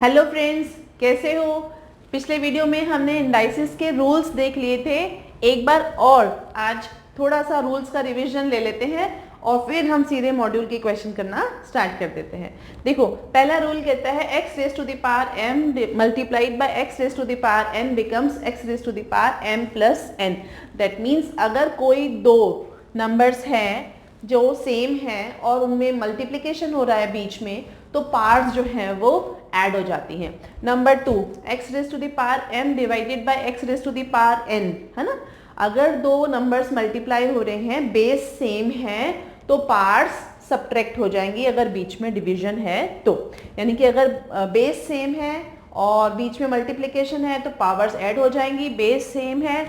Hello friends, कैसे हो। पिछले वीडियो में हमने इंडाइसिस के रूल्स देख लिए थे। एक बार और आज थोड़ा सा रूल्स का रिवीजन ले लेते हैं और फिर हम सीधे मॉड्यूल के क्वेश्चन करना स्टार्ट कर देते हैं। देखो, पहला रूल कहता है x raise to the power m multiplied by x raise to the power n becomes x raise to the power m plus n। That means अगर कोई दो नंबर्स हैं जो सेम हैं और उनमें मल्टीप्लिकेशन हो रहा है बीच में, तो पार्ट्स जो हैं वो ऐड हो जाती हैं। Number 2, x raise to the power m divided by x raise to the power n, है ना। अगर दो नंबर्स मल्टीप्लाई हो रहे हैं, बेस सेम है, तो पार्ट्स सब्ट्रैक्ट हो जाएंगी अगर बीच में डिवीजन है तो। यानी कि अगर बेस सेम है और बीच में मल्टीप्लिकेशन है तो पावर्स ऐड हो जाएंगी, बेस सेम है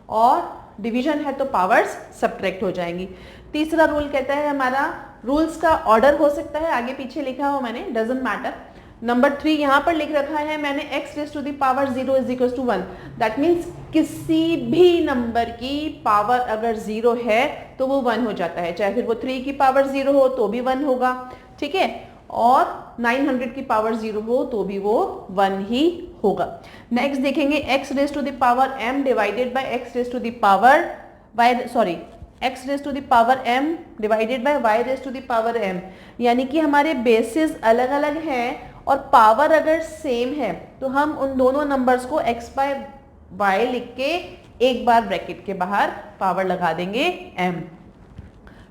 और डिवीजन है तो पावर्स सब्ट्रैक्ट हो जाएंगी। तीसरा रूल कहता है हमारा, रूल्स का ऑर्डर हो सकता है आगे पीछे लिखा हो मैंने, डजंट मैटर। नंबर 3 यहाँ पर लिख रखा है मैंने, x raise to the power 0 is equal to 1। That means किसी भी नंबर की पावर अगर 0 है तो वो 1 हो जाता है, चाहे फिर वो 3 की पावर 0 हो तो भी 1 होगा, ठीक है। और 900 की पावर 0 हो तो भी वो 1 ही होगा। नेक्स्ट देखेंगे, x raise to the power m divided by x raise to the power x raise to the power m divided by y raise to the power m। यानी कि हमारे बेसिस अलग अलग हैं और पावर अगर सेम है तो हम उन दोनों नंबर्स को x बाय y लिख के एक बार ब्रैकेट के बाहर पावर लगा देंगे m।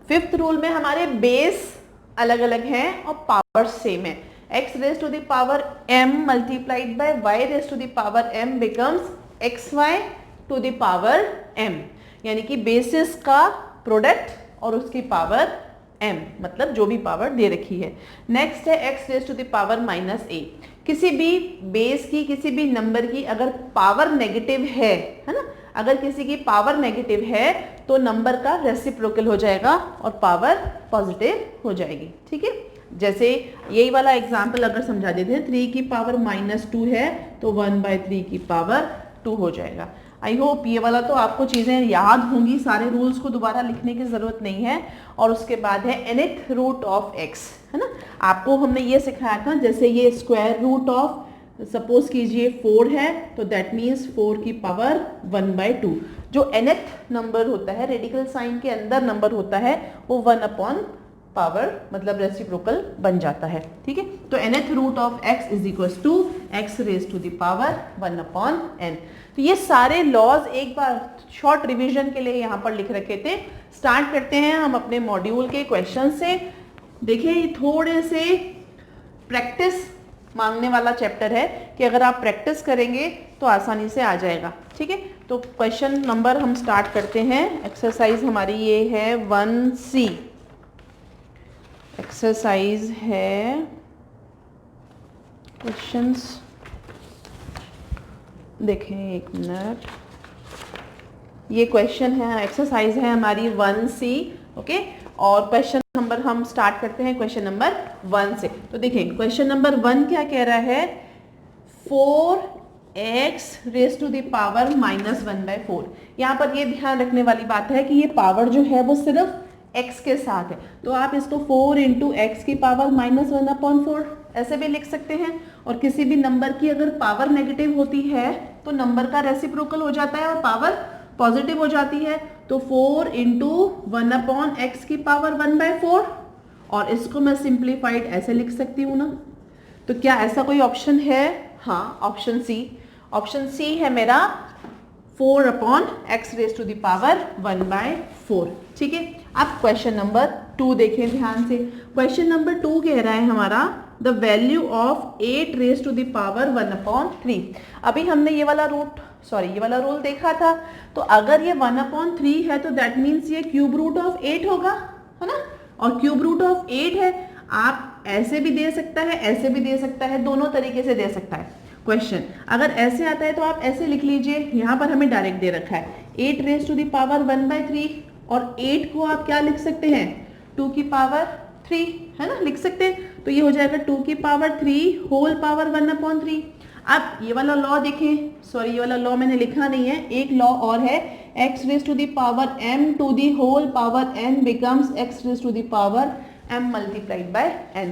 फिफ्थ रूल में हमारे बेस अलग अलग हैं और पावर सेम है। x raise to the power m multiplied by y raise to the power m becomes xy to the power m। यानी कि बेसिस का प्रोडक्ट और उसकी पावर m, मतलब जो भी पावर दे रखी है। नेक्स्ट है x raise to the power minus a। किसी भी बेस की, किसी भी नंबर की अगर पावर नेगेटिव है ना, अगर किसी की पावर नेगेटिव है तो नंबर का रेसिप्रोकल हो जाएगा और पावर पॉजिटिव हो जाएगी, ठीक है। जैसे यही वाला एग्जाम्पल अगर समझा देते हैं, 3 की पावर -2 है तो 1/3 की पावर 2 हो जाएगा। आई होप ये वाला तो आपको चीज़ें याद होंगी, सारे रूल्स को दोबारा लिखने की ज़रूरत नहीं है। और उसके बाद है nth रूट ऑफ x, है ना। आपको हमने ये सिखाया था, जैसे ये स्क्वायर रूट ऑफ सपोज कीजिए 4 है तो दैट मीन्स 4 की पावर 1/2। जो nth नंबर होता है, रेडिकल साइन के अंदर नंबर होता है, वो 1 अपॉन पावर मतलब रेसिप्रोकल बन जाता है, ठीक है। तो nth root of x is equal to x raise to the power 1 upon n। तो ये सारे लॉज एक बार शॉर्ट रिवीजन के लिए यहाँ पर लिख रखे थे। स्टार्ट करते हैं हम अपने मॉड्यूल के क्वेश्चन से। देखिए, ये थोड़े से प्रैक्टिस मांगने वाला चैप्टर है कि अगर आप प्रैक्टिस करेंगे तो आसानी से आ जाएगा, ठीक है। तो क्वेश्चन नंबर हम स्टार्ट करते हैं। एक्सरसाइज हमारी ये है 1C। एक्सरसाइज है, क्वेश्चंस देखें एक मिनट, ये क्वेश्चन है, एक्सरसाइज है हमारी 1C, ओके। और क्वेश्चन नंबर हम स्टार्ट करते हैं क्वेश्चन नंबर 1 से। तो देखें क्वेश्चन नंबर 1 क्या कह रहा है, 4x raise to the power -1/4। यहाँ पर ये ध्यान रखने वाली बात है कि ये पावर जो है वो सिर्फ x के साथ है, तो आप इसको 4 इंटू एक्स की पावर -1/4 ऐसे भी लिख सकते हैं। और किसी भी नंबर की अगर पावर नेगेटिव होती है तो नंबर का रेसिप्रोकल हो जाता है और पावर पॉजिटिव हो जाती है। तो 4 इंटू 1/x की पावर 1/4, और इसको मैं सिंप्लीफाइड ऐसे लिख सकती हूँ ना। तो क्या ऐसा कोई ऑप्शन है? हाँ, ऑप्शन सी। ऑप्शन सी है मेरा 4/x raise to the power 1/4, ठीक है। अब क्वेश्चन नंबर 2 देखें ध्यान से। क्वेश्चन नंबर 2 कह रहा है हमारा, the value of 8 raise to the power 1/3। अभी हमने ये वाला रूल देखा था। तो अगर ये 1/3 है तो दैट मीन्स ये क्यूब रूट ऑफ 8 होगा, है ना। और क्यूब रूट ऑफ 8 है, आप ऐसे भी दे सकता है, ऐसे भी दे सकता है, दोनों तरीके से दे सकता है क्वेश्चन। अगर ऐसे आता है तो आप ऐसे लिख लीजिए, यहाँ पर हमें डायरेक्ट दे रखा है 8 रेज टू द पावर 1/3, और 8 को आप क्या लिख सकते हैं, 2 की पावर 3, है ना, लिख सकते हैं। तो ये हो जाएगा 2 की पावर 3 होल पावर 1/3। अब ये वाला लॉ देखें, सॉरी ये वाला लॉ मैंने लिखा नहीं है, एक लॉ और है, x raise to the power m to the whole power n becomes x raise to the power m multiplied by n।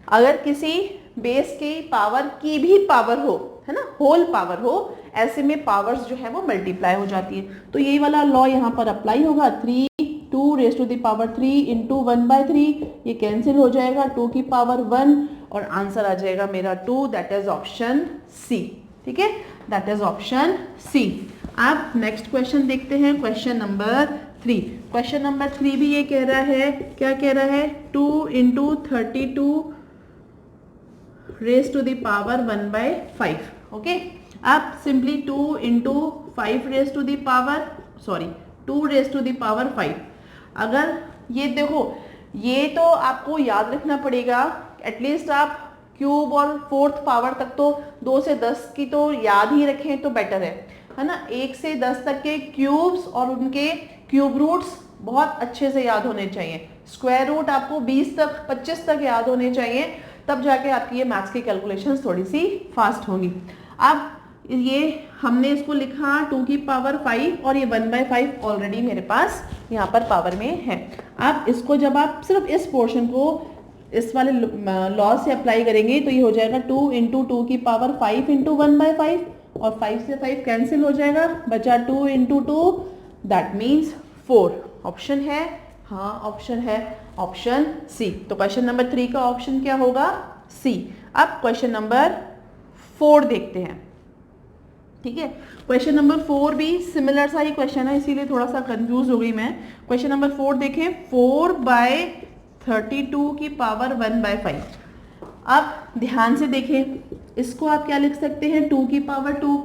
अगर किसी बेस की पावर की भी पावर हो, है ना, होल पावर हो, ऐसे में पावर्स जो है वो मल्टीप्लाई हो जाती है। तो यही वाला लॉ यहाँ पर अप्लाई होगा। 3 2 raise to the power 3 into 1/3, ये कैंसिल हो जाएगा, 2 की पावर 1 और आंसर आ जाएगा मेरा 2, दैट इज ऑप्शन सी। ठीक है, दैट इज ऑप्शन सी। अब नेक्स्ट क्वेश्चन देखते हैं, क्वेश्चन नंबर 3। क्वेश्चन नंबर 3 भी ये कह रहा है, क्या कह रहा है, 2 into 32 raise to the power 1/5। Okay, अब simply 2 into 5 raise to the power 2 raise to the power 5। अगर ये देखो, ये तो आपको याद रखना पड़ेगा, एटलीस्ट आप क्यूब और 4th पावर तक तो 2 से 10 की तो याद ही रखें तो बेटर है ना। 1 से 10 तक के क्यूब्स और उनके क्यूब रूट्स बहुत अच्छे से याद होने चाहिए। स्क्वायर रूट आपको 20 तक 25 तक याद होने चाहिए, तब जाके आपकी ये मैथ्स की कैलकुलेशंस थोड़ी सी फास्ट होंगी। अब ये हमने इसको लिखा 2 की पावर 5 और ये 1/5 ऑलरेडी मेरे पास यहाँ पर पावर में है। अब इसको जब आप सिर्फ इस पोर्शन को इस वाले लॉ से अप्लाई करेंगे तो ये हो जाएगा 2 इंटू 2 की पावर 5 इंटू 1/5 और 5 से 5 कैंसिल हो जाएगा, बचा 2 इंटू 2, दैट मीन्स 4। ऑप्शन है, हाँ ऑप्शन है, ऑप्शन सी। तो क्वेश्चन नंबर 3 का ऑप्शन क्या होगा, सी। अब क्वेश्चन नंबर 4 देखते हैं। ठीक है, क्वेश्चन नंबर 4 भी सिमिलर सा ही क्वेश्चन है, इसीलिए थोड़ा सा कंफ्यूज हो गई मैं। क्वेश्चन नंबर 4 देखें, 4/32 की पावर 1/5। अब ध्यान से देखें, इसको आप क्या लिख सकते हैं, 2 की पावर 2।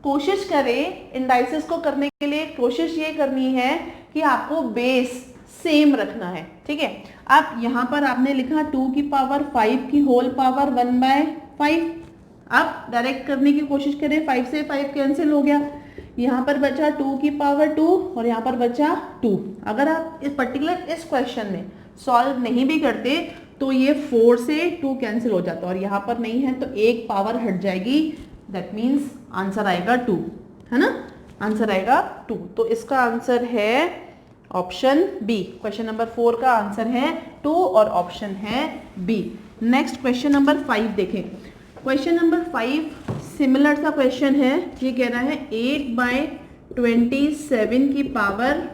कोशिश करें इंडाइसिस को करने के लिए, कोशिश ये करनी है कि आपको बेस सेम रखना है। ठीक है, अब यहाँ पर आपने लिखा 2 की पावर 5 की होल पावर 1/5। अब डायरेक्ट करने की कोशिश करें, 5 से 5 कैंसिल हो गया, यहाँ पर बचा 2 की पावर 2 और यहाँ पर बचा 2। अगर आप इस पर्टिकुलर इस क्वेश्चन में सॉल्व नहीं भी करते तो ये 4 से 2 कैंसिल हो जाता और यहाँ पर नहीं है तो एक पावर हट जाएगी, दैट मीन्स आंसर आएगा 2, है ना, आंसर आएगा 2। तो इसका आंसर है ऑप्शन बी। क्वेश्चन नंबर 4 का आंसर है 2 और ऑप्शन है बी। नेक्स्ट क्वेश्चन नंबर 5 देखें। क्वेश्चन नंबर 5 सिमिलर सा क्वेश्चन है, ये कह रहा है 8/27 की पावर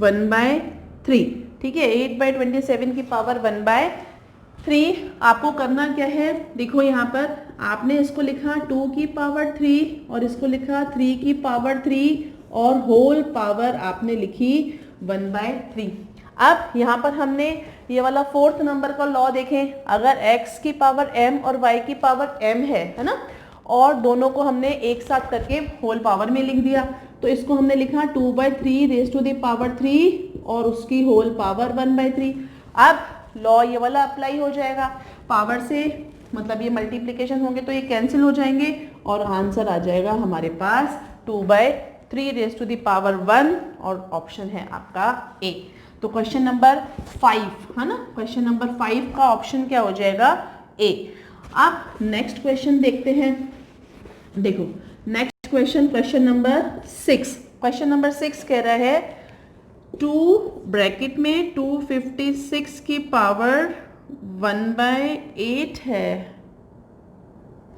1/3। ठीक है, 8/27 की पावर 1/3। आपको करना क्या है, देखो यहाँ पर आपने इसको लिखा 2 की पावर 3 और इसको लिखा 3 की पावर 3 और होल पावर आपने लिखी 1/3। अब यहाँ पर हमने ये वाला 4th नंबर का लॉ देखें, अगर x की पावर m और y की पावर m है ना, और दोनों को हमने एक साथ करके होल पावर में लिख दिया, तो इसको हमने लिखा 2/3 रेज टू द पावर 3 और उसकी होल पावर 1/3। अब लॉ ये वाला अप्लाई हो जाएगा, पावर से मतलब ये मल्टीप्लिकेशन होंगे तो ये कैंसिल हो जाएंगे और आंसर आ जाएगा हमारे पास 2/3 रेज टू द पावर 1 और ऑप्शन है आपका ए। तो क्वेश्चन नंबर 5, है ना, क्वेश्चन नंबर 5 का ऑप्शन क्या हो जाएगा, ए। अब नेक्स्ट क्वेश्चन देखते हैं। देखो next question, question number 6। Question number 6 कह रहा है 2 ब्रैकेट में 256 की पावर 1/8 है,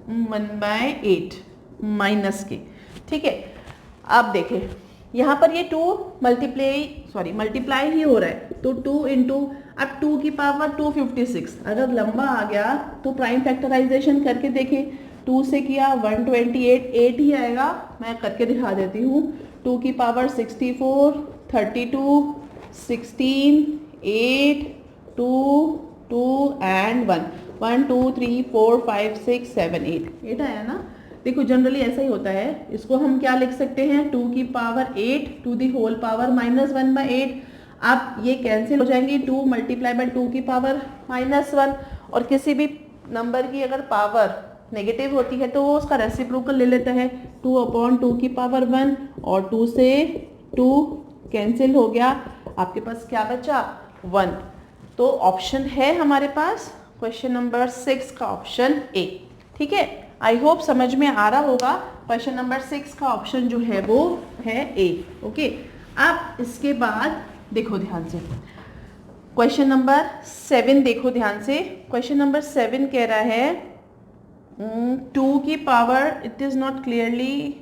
1/8 माइनस के। ठीक है, अब देखें यहाँ पर ये 2 मल्टीप्लाई ही हो रहा है, तो 2 इंटू, अब 2 की पावर 256 अगर लंबा आ गया तो प्राइम फैक्टराइजेशन करके देखें, 2 से किया 128, 8 ही आएगा, मैं करके दिखा देती हूँ। 2 की पावर 64, 32, 16, 8, 2, 2 एंड 1, 1 2 3 4 5 6 7 8 आया ना। देखो जनरली ऐसा ही होता है, इसको हम क्या लिख सकते हैं, 2 की power 8 to the whole power minus 1/8। अब ये कैंसिल हो जाएंगी, 2 मल्टीप्लाई बाय 2 की पावर -1, और किसी भी नंबर की अगर पावर नेगेटिव होती है तो वो उसका रेसिप्रोकल ले लेता है, 2/2 की पावर 1 और 2 से 2 कैंसिल हो गया, आपके पास क्या बचा 1। तो ऑप्शन है हमारे पास क्वेश्चन नंबर 6 का ऑप्शन ए। ठीक है, आई होप समझ में आ रहा होगा। क्वेश्चन नंबर 6 का ऑप्शन जो है वो है ए। ओके, अब इसके बाद देखो ध्यान से, क्वेश्चन नंबर 7 देखो ध्यान से। क्वेश्चन नंबर 7 कह रहा है 2 की power, it is not clearly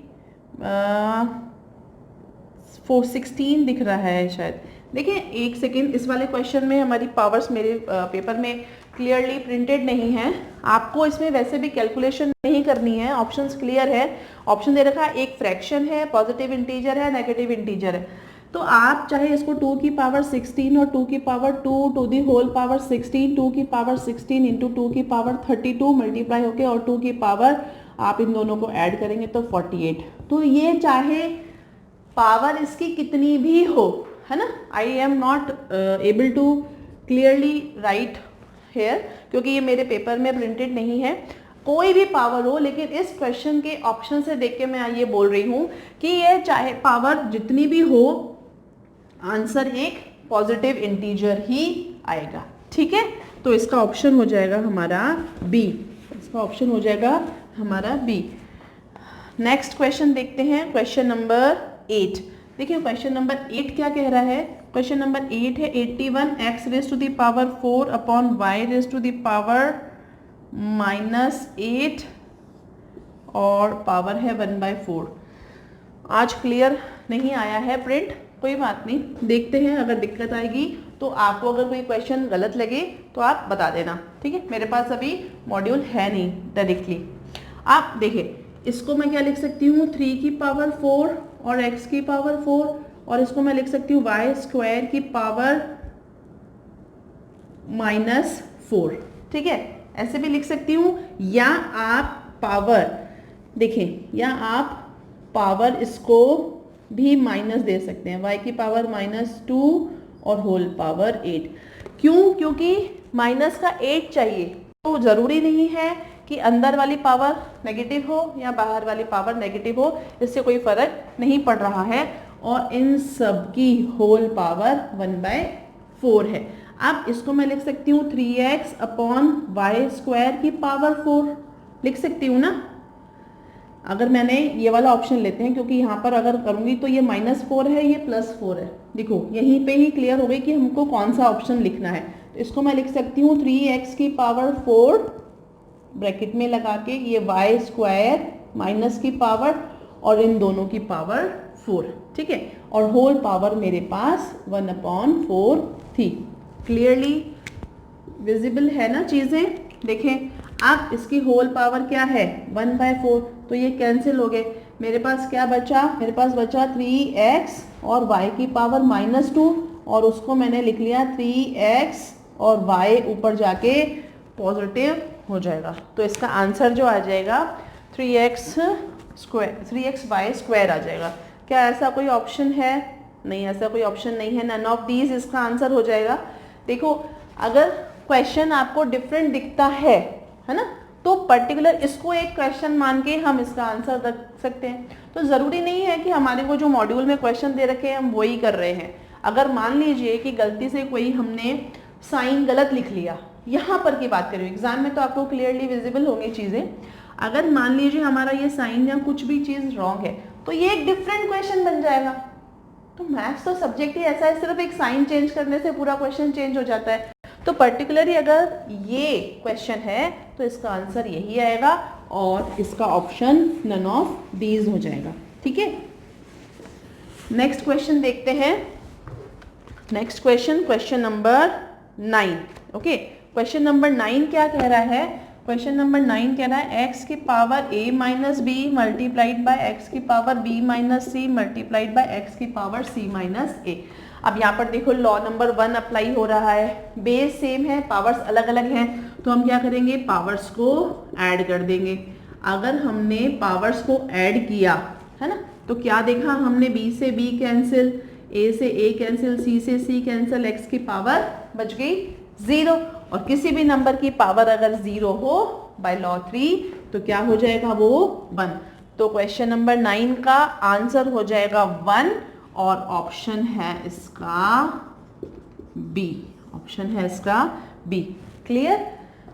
416 दिख रहा है शायद। देखिए एक सेकेंड, इस वाले क्वेश्चन में हमारी पावर्स मेरे पेपर में क्लियरली प्रिंटेड नहीं है। आपको इसमें वैसे भी कैलकुलेशन नहीं करनी है, ऑप्शंस क्लियर है। ऑप्शन दे रखा है, एक फ्रैक्शन है, पॉजिटिव इंटीजर है, नेगेटिव इंटीजर है। तो आप चाहे इसको 2 की पावर 16 और 2 की power 2 to the whole power 16, 2 की पावर 16 इंटू 2 की पावर 32 मल्टीप्लाई होके और 2 की पावर आप इन दोनों को ऐड करेंगे तो 48। तो ये चाहे पावर इसकी कितनी भी हो, है ना, I am not able to clearly write here क्योंकि ये मेरे पेपर में प्रिंटेड नहीं है। कोई भी पावर हो, लेकिन इस क्वेश्चन के ऑप्शन से देख के मैं ये बोल रही हूँ कि ये चाहे पावर जितनी भी हो, आंसर एक पॉजिटिव इंटीजर ही आएगा। ठीक है, तो इसका ऑप्शन हो जाएगा हमारा बी। इसका ऑप्शन हो जाएगा हमारा बी। नेक्स्ट क्वेश्चन देखते हैं, क्वेश्चन नंबर 8। देखिए क्वेश्चन नंबर 8 क्या कह रहा है। क्वेश्चन नंबर 8 है 81 x raise to the power 4 upon y raise to the power -8 और पावर है 1/4। आज क्लियर नहीं आया है प्रिंट, कोई बात नहीं, देखते हैं अगर दिक्कत आएगी तो आपको अगर कोई क्वेश्चन गलत लगे तो आप बता देना। ठीक है, मेरे पास अभी मॉड्यूल है नहीं डायरेक्टली। आप देखिए इसको मैं क्या लिख सकती हूँ, 3 की पावर 4 और x की पावर 4, और इसको मैं लिख सकती हूँ y स्क्वायर की पावर -4। ठीक है, ऐसे भी लिख सकती हूँ, या आप पावर देखें, या आप पावर इसको भी माइनस दे सकते हैं, y की पावर -2 और होल पावर 8। क्यों? क्योंकि माइनस का 8 चाहिए, तो ज़रूरी नहीं है कि अंदर वाली पावर नेगेटिव हो या बाहर वाली पावर नेगेटिव हो, इससे कोई फर्क नहीं पड़ रहा है। और इन सब की होल पावर 1/4 है। अब इसको मैं लिख सकती हूँ 3x अपॉन वाई स्क्वायर की पावर 4 लिख सकती हूँ ना। अगर मैंने ये वाला ऑप्शन लेते हैं, क्योंकि यहाँ पर अगर करूँगी तो ये -4 है, ये +4 है। देखो यहीं पे ही क्लियर हो गई कि हमको कौन सा ऑप्शन लिखना है। तो इसको मैं लिख सकती हूँ 3x की पावर 4 ब्रैकेट में लगा के, ये वाई स्क्वायर माइनस की पावर और इन दोनों की पावर 4। ठीक है, और होल पावर मेरे पास 1/4 थी। क्लियरली विजिबल है ना चीज़ें। देखें अब इसकी होल पावर क्या है 1/4, तो ये कैंसिल हो गए। मेरे पास क्या बचा, मेरे पास बचा 3x और y की पावर -2, और उसको मैंने लिख लिया 3x और y ऊपर जाके पॉजिटिव हो जाएगा। तो इसका आंसर जो आ जाएगा 3x y स्क्वायर आ जाएगा। क्या ऐसा कोई ऑप्शन है? नहीं, ऐसा कोई ऑप्शन नहीं है। नन ऑफ दीज इसका आंसर हो जाएगा। देखो अगर क्वेश्चन आपको डिफरेंट दिखता है ना, तो पर्टिकुलर इसको एक क्वेश्चन मान के हम इसका आंसर रख सकते हैं। तो ज़रूरी नहीं है कि हमारे को जो मॉड्यूल में क्वेश्चन दे रखे हैं हम वही कर रहे हैं। अगर मान लीजिए कि गलती से कोई हमने साइन गलत लिख लिया, यहाँ पर की बात करें, एग्जाम में तो आपको क्लियरली विजिबल होंगी चीज़ें। अगर मान लीजिए हमारा ये साइन या कुछ भी चीज़ रॉन्ग है, तो ये एक डिफरेंट क्वेश्चन बन जाएगा। तो मैथ्स तो सब्जेक्ट ही ऐसा है, सिर्फ एक साइन चेंज करने से पूरा क्वेश्चन चेंज हो जाता है। तो पर्टिकुलरली अगर ये क्वेश्चन है तो इसका आंसर यही आएगा और इसका ऑप्शन नन ऑफ दीज हो जाएगा। ठीक है, नेक्स्ट क्वेश्चन देखते हैं। Next question, question number 9। Okay, question number 9 क्या कह रहा है? क्वेश्चन नंबर 9 कह रहा है x की power a minus B multiplied by x की power b minus C multiplied by x की पावर c माइनस a। अब यहाँ पर देखो लॉ नंबर 1 अप्लाई हो रहा है, बेस सेम है, पावर्स अलग अलग हैं, तो हम क्या करेंगे, पावर्स को ऐड कर देंगे। अगर हमने पावर्स को ऐड किया है ना, तो क्या देखा हमने, b से b कैंसिल, a से a कैंसिल, c से c कैंसिल, x की पावर बच गई 0। और किसी भी नंबर की पावर अगर 0 हो बाय लॉ 3 तो क्या हो जाएगा, वो 1। तो क्वेश्चन नंबर 9 का आंसर हो जाएगा 1 और ऑप्शन है इसका बी। ऑप्शन है इसका बी। क्लियर?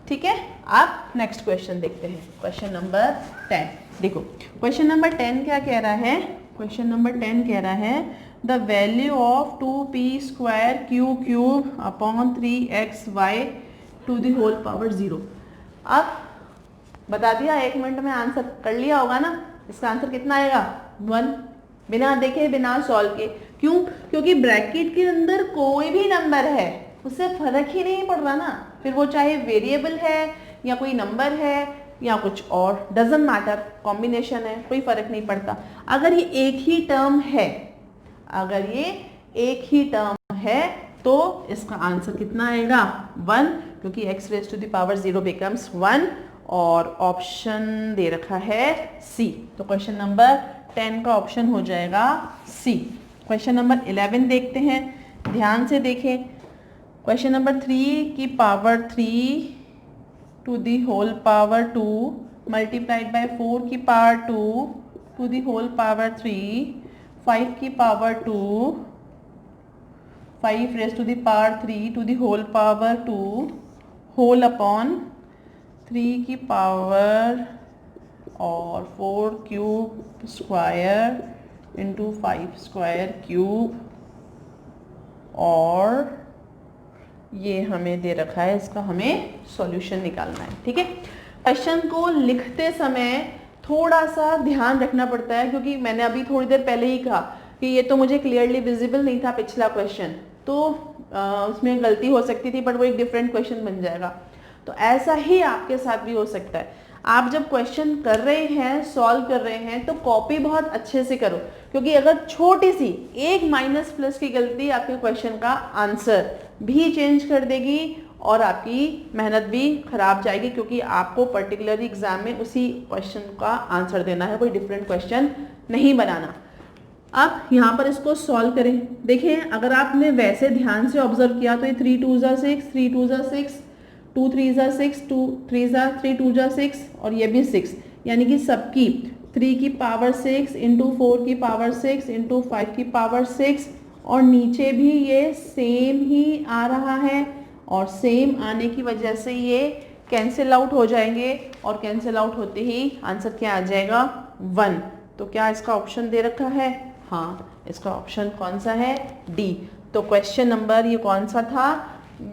ठीक है, आप नेक्स्ट क्वेश्चन देखते हैं, क्वेश्चन नंबर 10। देखो क्वेश्चन नंबर 10 क्या कह रहा है? क्वेश्चन नंबर 10 कह रहा है the value of 2p square Q cube upon 3xy to the whole power 0। अब बता दिया, 1 मिनट में आंसर कर लिया होगा ना। इसका आंसर कितना आएगा 1, बिना देखे बिना सॉल्व के। क्यों? क्योंकि ब्रैकेट के अंदर कोई भी नंबर है उससे फर्क ही नहीं पड़ रहा ना, फिर वो चाहे वेरिएबल है या कोई नंबर है या कुछ और, डजंट मैटर, कॉम्बिनेशन है, कोई फर्क नहीं पड़ता। अगर ये एक ही टर्म है, अगर ये एक ही टर्म है तो इसका आंसर कितना आएगा 1, क्योंकि x raise to the power 0 becomes 1 और ऑप्शन दे रखा है सी। तो क्वेश्चन नंबर 10 का ऑप्शन हो जाएगा सी। क्वेश्चन नंबर 11 देखते हैं, ध्यान से देखें। क्वेश्चन नंबर 3 की power 3 to the whole power 2 multiplied by 4 की power 2 to the whole power 3, 5 की power 2, 5 raise to the power 3 to the whole power 2 whole upon 3 की पावर और 4 cube square into 5 square cube, और ये हमें दे रखा है, इसका हमें सॉल्यूशन निकालना है। ठीक है, क्वेश्चन को लिखते समय थोड़ा सा ध्यान रखना पड़ता है, क्योंकि मैंने अभी थोड़ी देर पहले ही कहा कि ये तो मुझे क्लियरली विजिबल नहीं था पिछला क्वेश्चन, तो उसमें गलती हो सकती थी, बट वो एक डिफरेंट क्वेश्चन बन जाएगा। तो ऐसा ही आपके साथ भी हो सकता है। आप जब क्वेश्चन कर रहे हैं, सॉल्व कर रहे हैं, तो कॉपी बहुत अच्छे से करो, क्योंकि अगर छोटी सी एक माइनस प्लस की गलती आपके क्वेश्चन का आंसर भी चेंज कर देगी और आपकी मेहनत भी खराब जाएगी, क्योंकि आपको पर्टिकुलरली एग्जाम में उसी क्वेश्चन का आंसर देना है, कोई डिफरेंट क्वेश्चन नहीं बनाना। अब यहाँ पर इसको सॉल्व करें। देखें, अगर आपने वैसे ध्यान से ऑब्जर्व किया तो ये 3 2 ज़ा 6, 3 2 ज़ा 6, 2 3 ज़ा 6, 2 3 ज़ा 3, 2 ज़ा 6 और ये भी 6, यानी कि सबकी 3 की पावर 6 इंटू 4 की पावर 6 इंटू 5 की पावर 6, और नीचे भी ये सेम ही आ रहा है, और सेम आने की वजह से ये कैंसिल आउट हो जाएंगे, और कैंसिल आउट होते ही आंसर क्या आ जाएगा 1। तो क्या इसका ऑप्शन दे रखा है? हाँ, इसका ऑप्शन कौन सा है? डी। तो क्वेश्चन नंबर ये कौन सा था?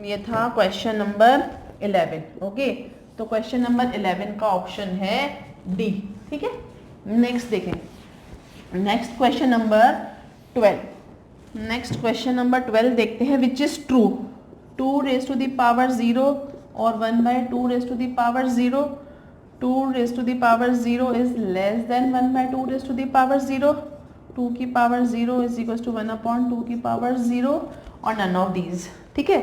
ये था क्वेश्चन नंबर 11। ओके, तो क्वेश्चन नंबर 11 का ऑप्शन है डी। ठीक है, नेक्स्ट देखें, next question number 12। Next question number 12 देखते हैं, which is true. 2 raise to the power 0 और 1/2 raise to the power 0, 2 raise to the power 0 is less than 1/2 raise to the power 0, 2 की power 0 is equal to 1/2 की power 0, और none of these. ठीक है,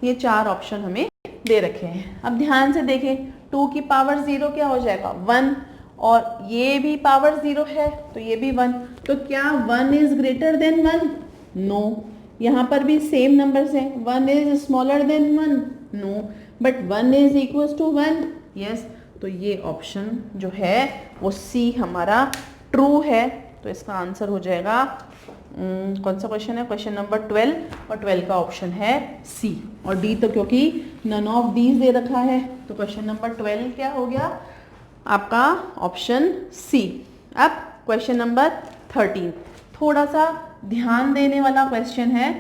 ये 4 option हमें दे रखे हैं। अब ध्यान से देखें, 2 की पावर 0 क्या हो जाएगा 1, और ये भी पावर 0 है तो ये भी 1, तो क्या 1 इज ग्रेटर देन 1? नो। यहाँ पर भी सेम नंबर्स हैं, 1 is smaller than 1? No, but 1 is equal to 1? Yes. तो ये ऑप्शन जो है वो सी हमारा ट्रू है। तो इसका आंसर हो जाएगा कौन सा क्वेश्चन है? क्वेश्चन नंबर 12, और 12 का ऑप्शन है सी। और डी तो क्योंकि नन ऑफ दीज दे रखा है, तो क्वेश्चन नंबर 12 क्या हो गया आपका? Option C. अब क्वेश्चन नंबर 13, थोड़ा सा ध्यान देने वाला क्वेश्चन है।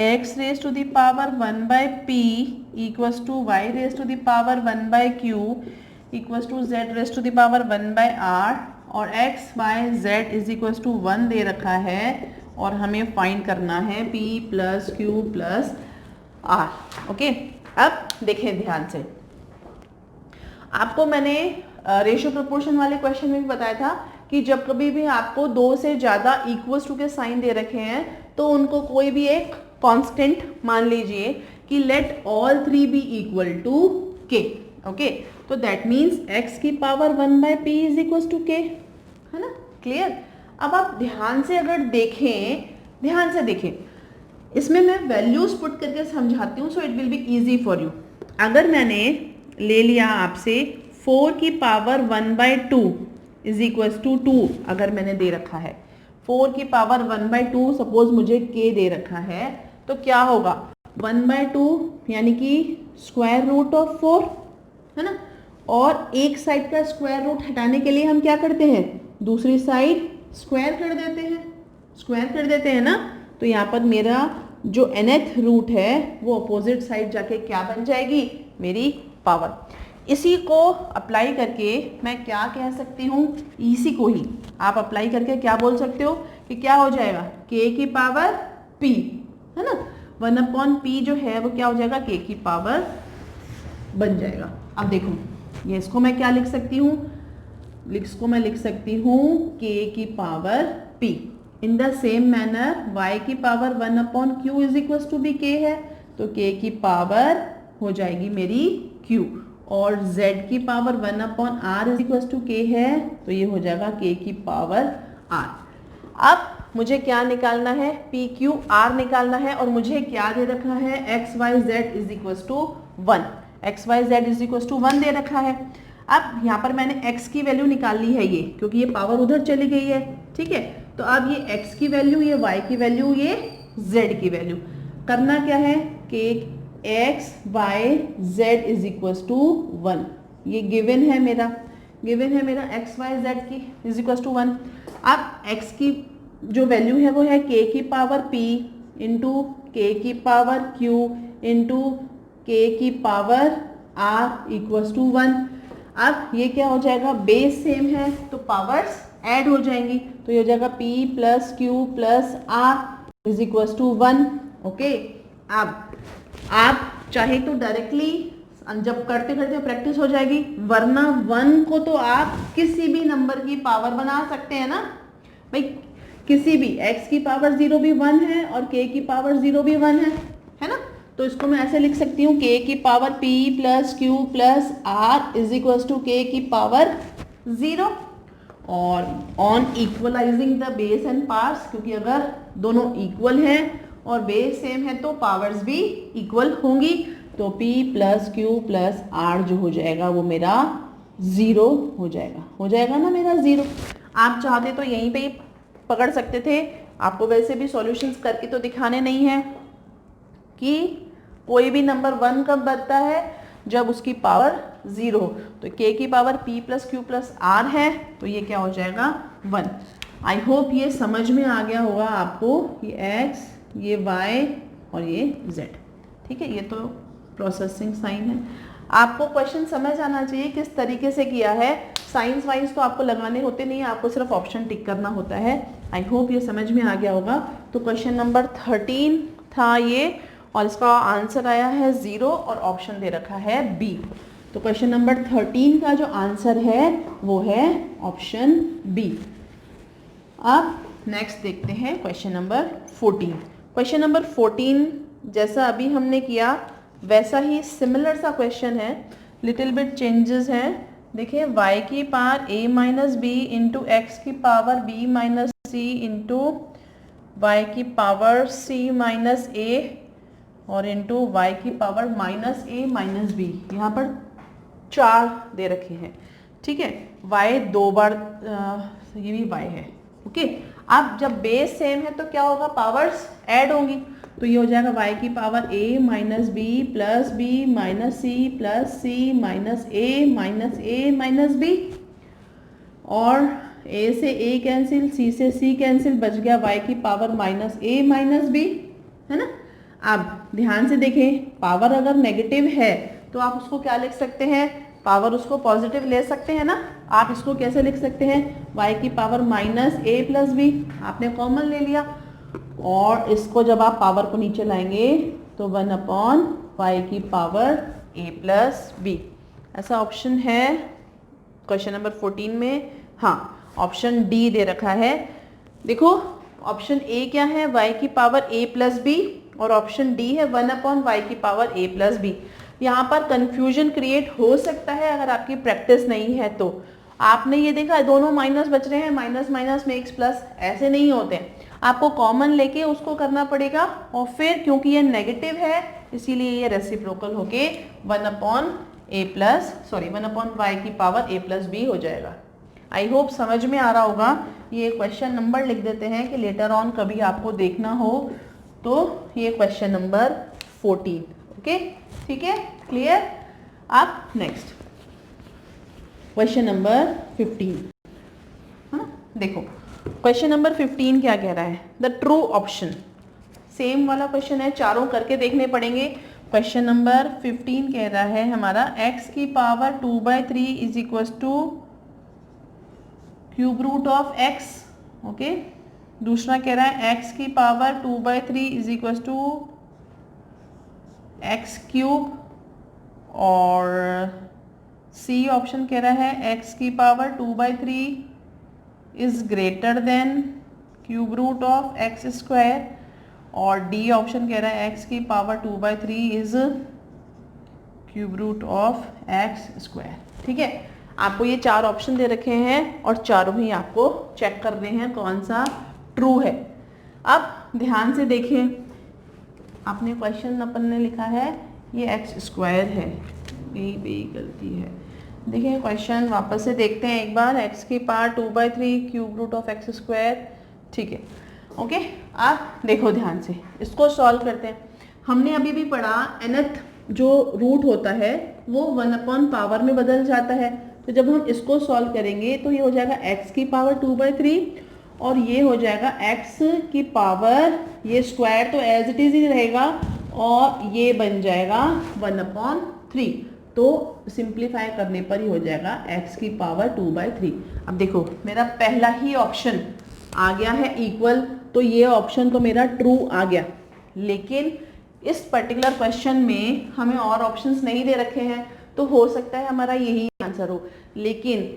x raise to the power 1/p equals to y raise to the power 1/q equals to z raise to the power 1/r, और x y z is equals to 1 दे रखा है, और हमें फाइंड करना है p plus q plus r। Okay, अब देखें ध्यान से, आपको मैंने रेशियो प्रोपोर्शन वाले क्वेश्चन में भी बताया था कि जब कभी भी आपको 2 से ज़्यादा इक्वल्स टू के साइन दे रखे हैं तो उनको कोई भी एक कांस्टेंट मान लीजिए कि let all 3 be equal to k। Okay, तो दैट मीन्स x की power 1/p is equal to k, है ना? क्लियर? अब आप ध्यान से अगर देखें, ध्यान से देखें, इसमें मैं वैल्यूज पुट करके समझाती हूँ, so it will be easy for you. अगर मैंने ले लिया आपसे 4 की पावर 1/2 इज इक्वल टू 2, अगर मैंने दे रखा है 4 की पावर 1/2, सपोज मुझे k दे रखा है, तो क्या होगा 1/2 यानी कि स्क्वायर रूट ऑफ 4, है ना? और एक साइड का स्क्वायर रूट हटाने के लिए हम क्या करते हैं? दूसरी साइड स्क्वायर कर देते हैं, स्क्वायर कर देते हैं ना? तो यहाँ पर मेरा जो nth रूट है वो अपोजिट साइड जाके क्या बन जाएगी? मेरी पावर। इसी को अप्लाई करके मैं क्या कह सकती हूँ, इसी को ही आप अप्लाई करके क्या बोल सकते हो कि क्या हो जाएगा, k की पावर p, है ना, 1/p जो है वो क्या हो जाएगा, k की पावर बन जाएगा। अब देखो ये इसको मैं क्या लिख सकती हूँ, इसको मैं लिख सकती हूँ k की power p। In the same manner y की power 1/q is equal to भी k है, तो k की पावर हो जाएगी मेरी q, और z की power 1/r is equal to k है, तो ये हो जाएगा k की पावर r। अब मुझे क्या निकालना है, p q r निकालना है, और मुझे क्या दे रखा है, x y z is equal to 1, x y z is equal to 1 दे रखा है। अब यहाँ पर मैंने x की वैल्यू निकाल ली है, ये क्योंकि ये पावर उधर चली गई है, ठीक है। तो अब ये x की वैल्यू, ये y की वैल्यू, ये z की वैल्यू, करना क्या है, कि x y z is equal to 1, ये गिवन है मेरा x y z की इज इक्वल टू 1। अब x की जो वैल्यू है वो है k की पावर p इंटू k की पावर q इंटू k की पावर r इक्वल टू 1। अब ये क्या हो जाएगा, बेस सेम है तो पावर्स ऐड हो जाएंगी, तो ये हो जाएगा p plus Q plus r is equal to 1। Okay, अब आप चाहे तो डायरेक्टली जब करते करते प्रैक्टिस हो जाएगी, वरना 1 को तो आप किसी भी नंबर की पावर बना सकते हैं ना भाई, किसी भी x की पावर 0 भी 1 है और k की पावर 0 भी 1 है ना। तो इसको मैं ऐसे लिख सकती हूँ, k की power p plus Q plus r is equal to k की पावर 0। और on equalising the base and parts, क्योंकि अगर दोनों इक्वल हैं और बेस सेम है तो पावर्स भी इक्वल होंगी, तो p plus Q plus r जो हो जाएगा वो मेरा 0 हो जाएगा ना मेरा 0। आप चाहते तो यहीं पे ही पकड़ सकते थे, आपको वैसे भी सॉल्यूशंस करके तो दिखाने नहीं है कि कोई भी नंबर 1 कब बनता है, जब उसकी पावर 0 हो। तो k की power p plus Q plus r है, तो ये क्या हो जाएगा 1। आई होप ये समझ में आ गया होगा आपको, ये x, ये y और ये z, ठीक है। ये तो प्रोसेसिंग साइन है, आपको क्वेश्चन समझ आना चाहिए किस तरीके से किया है। साइंस वाइंस तो आपको लगाने होते नहीं है, आपको सिर्फ ऑप्शन टिक करना होता है। आई होप ये समझ में आ गया होगा। तो क्वेश्चन नंबर 13 था ये, और इसका आंसर आया है 0 और ऑप्शन दे रखा है बी। तो क्वेश्चन नंबर 13 का जो आंसर है वो है ऑप्शन बी। अब नेक्स्ट देखते हैं क्वेश्चन नंबर 14। क्वेश्चन नंबर 14 जैसा अभी हमने किया वैसा ही सिमिलर सा क्वेश्चन है, लिटिल बिट चेंजेस हैं। देखिए y की power a minus B into x की power b minus C into Y की पावर c माइनस a और इंटू वाई की power minus a minus b। यहाँ पर 4 दे रखे हैं, ठीक है। y 2 बार ये भी y है, ओके। अब जब बेस सेम है तो क्या होगा, पावर्स ऐड होंगी, तो ये हो जाएगा y की power a minus B plus b minus C plus c minus a minus b, और a से a कैंसिल, c से c कैंसिल, बच गया y की power minus a minus b, है ना। अब ध्यान से देखें, पावर अगर नेगेटिव है तो आप उसको क्या लिख सकते हैं, पावर उसको पॉजिटिव ले सकते हैं ना। आप इसको कैसे लिख सकते हैं, y की power minus a plus B, आपने कॉमन ले लिया, और इसको जब आप पावर को नीचे लाएंगे तो 1/y की पावर a प्लस बी। ऐसा ऑप्शन है क्वेश्चन नंबर 14 में। हाँ, ऑप्शन डी दे रखा है। देखो ऑप्शन ए क्या है, y की पावर a प्लस बी, और ऑप्शन डी है 1/y की पावर a प्लस बी। यहाँ पर कंफ्यूजन क्रिएट हो सकता है अगर आपकी प्रैक्टिस नहीं है तो। आपने ये देखा दोनों माइनस बच रहे हैं, माइनस माइनस मेक्स प्लस, ऐसे नहीं होते। आपको कॉमन लेके उसको करना पड़ेगा, और फिर क्योंकि ये नेगेटिव है इसीलिए ये रेसिप्रोकल होके 1/y की पावर a प्लस बी हो जाएगा। आई होप समझ में आ रहा होगा। ये क्वेश्चन नंबर लिख देते हैं कि लेटर ऑन कभी आपको देखना हो तो ये क्वेश्चन नंबर 14, ओके, ठीक है, क्लियर। अब नेक्स्ट क्वेश्चन नंबर 15, है ना। देखो क्वेश्चन नंबर 15 क्या कह रहा है, द ट्रू ऑप्शन। सेम वाला क्वेश्चन है, चारों करके देखने पड़ेंगे, क्वेश्चन नंबर 15 कह रहा है हमारा x की power 2/3 is equal to cube root of x। Okay, दूसरा कह रहा है x की power 2/3 is equal to X cube, और सी ऑप्शन कह रहा है x की power 2/3 is greater than cube root of X square, और डी ऑप्शन कह रहा है x की power 2/3 is cube root of X square. ठीक है, आपको ये चार ऑप्शन दे रखे हैं और चारों ही आपको चेक करने हैं कौन सा ट्रू है। अब ध्यान से देखें, आपने क्वेश्चन अपन ने लिखा है ये एक्स स्क्वायर है, यही पे गलती है। देखिए क्वेश्चन वापस से देखते हैं एक बार, x की power 2/3 cube root of X square. ठीक है, ओके, आप देखो ध्यान से, इसको सॉल्व करते हैं। हमने अभी भी पढ़ा nth जो रूट होता है वो 1 पावर में बदल जाता है, तो जब हम इसको सॉल्व करेंगे तो ये हो जाएगा x की पावर 2/3 और ये हो जाएगा x की पावर, ये स्क्वायर तो एज इट इज ही रहेगा और ये बन जाएगा 1/3। तो सिंप्लीफाई करने पर ही हो जाएगा x की पावर 2/3। अब देखो मेरा पहला ही ऑप्शन आ गया है इक्वल, तो ये ऑप्शन तो मेरा ट्रू आ गया। लेकिन इस पर्टिकुलर क्वेश्चन में हमें और ऑप्शंस नहीं दे रखे हैं, तो हो सकता है हमारा यही आंसर हो। लेकिन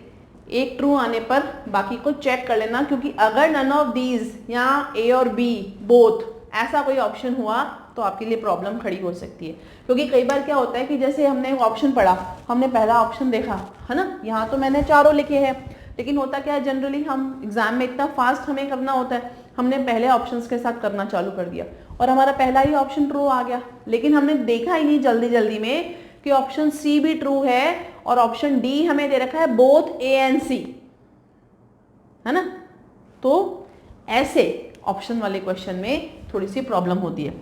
एक ट्रू आने पर बाकी को चेक कर लेना, क्योंकि अगर नन ऑफ दीज या ए और बी बोथ ऐसा कोई ऑप्शन हुआ तो आपके लिए प्रॉब्लम खड़ी हो सकती है। क्योंकि कई बार क्या होता है कि जैसे हमने ऑप्शन पढ़ा, हमने पहला ऑप्शन देखा है ना, यहाँ तो मैंने चारों लिखे हैं, लेकिन होता क्या है जनरली हम एग्जाम में इतना फास्ट हमें करना होता है, हमने पहले ऑप्शंस के साथ करना चालू कर दिया और हमारा पहला ही ऑप्शन ट्रू आ गया। लेकिन हमने देखा ही नहीं जल्दी जल्दी में कि ऑप्शन सी भी ट्रू है और ऑप्शन डी हमें दे रखा है बोथ ए एंड सी, है ना। तो ऐसे ऑप्शन वाले क्वेश्चन में थोड़ी सी प्रॉब्लम होती है।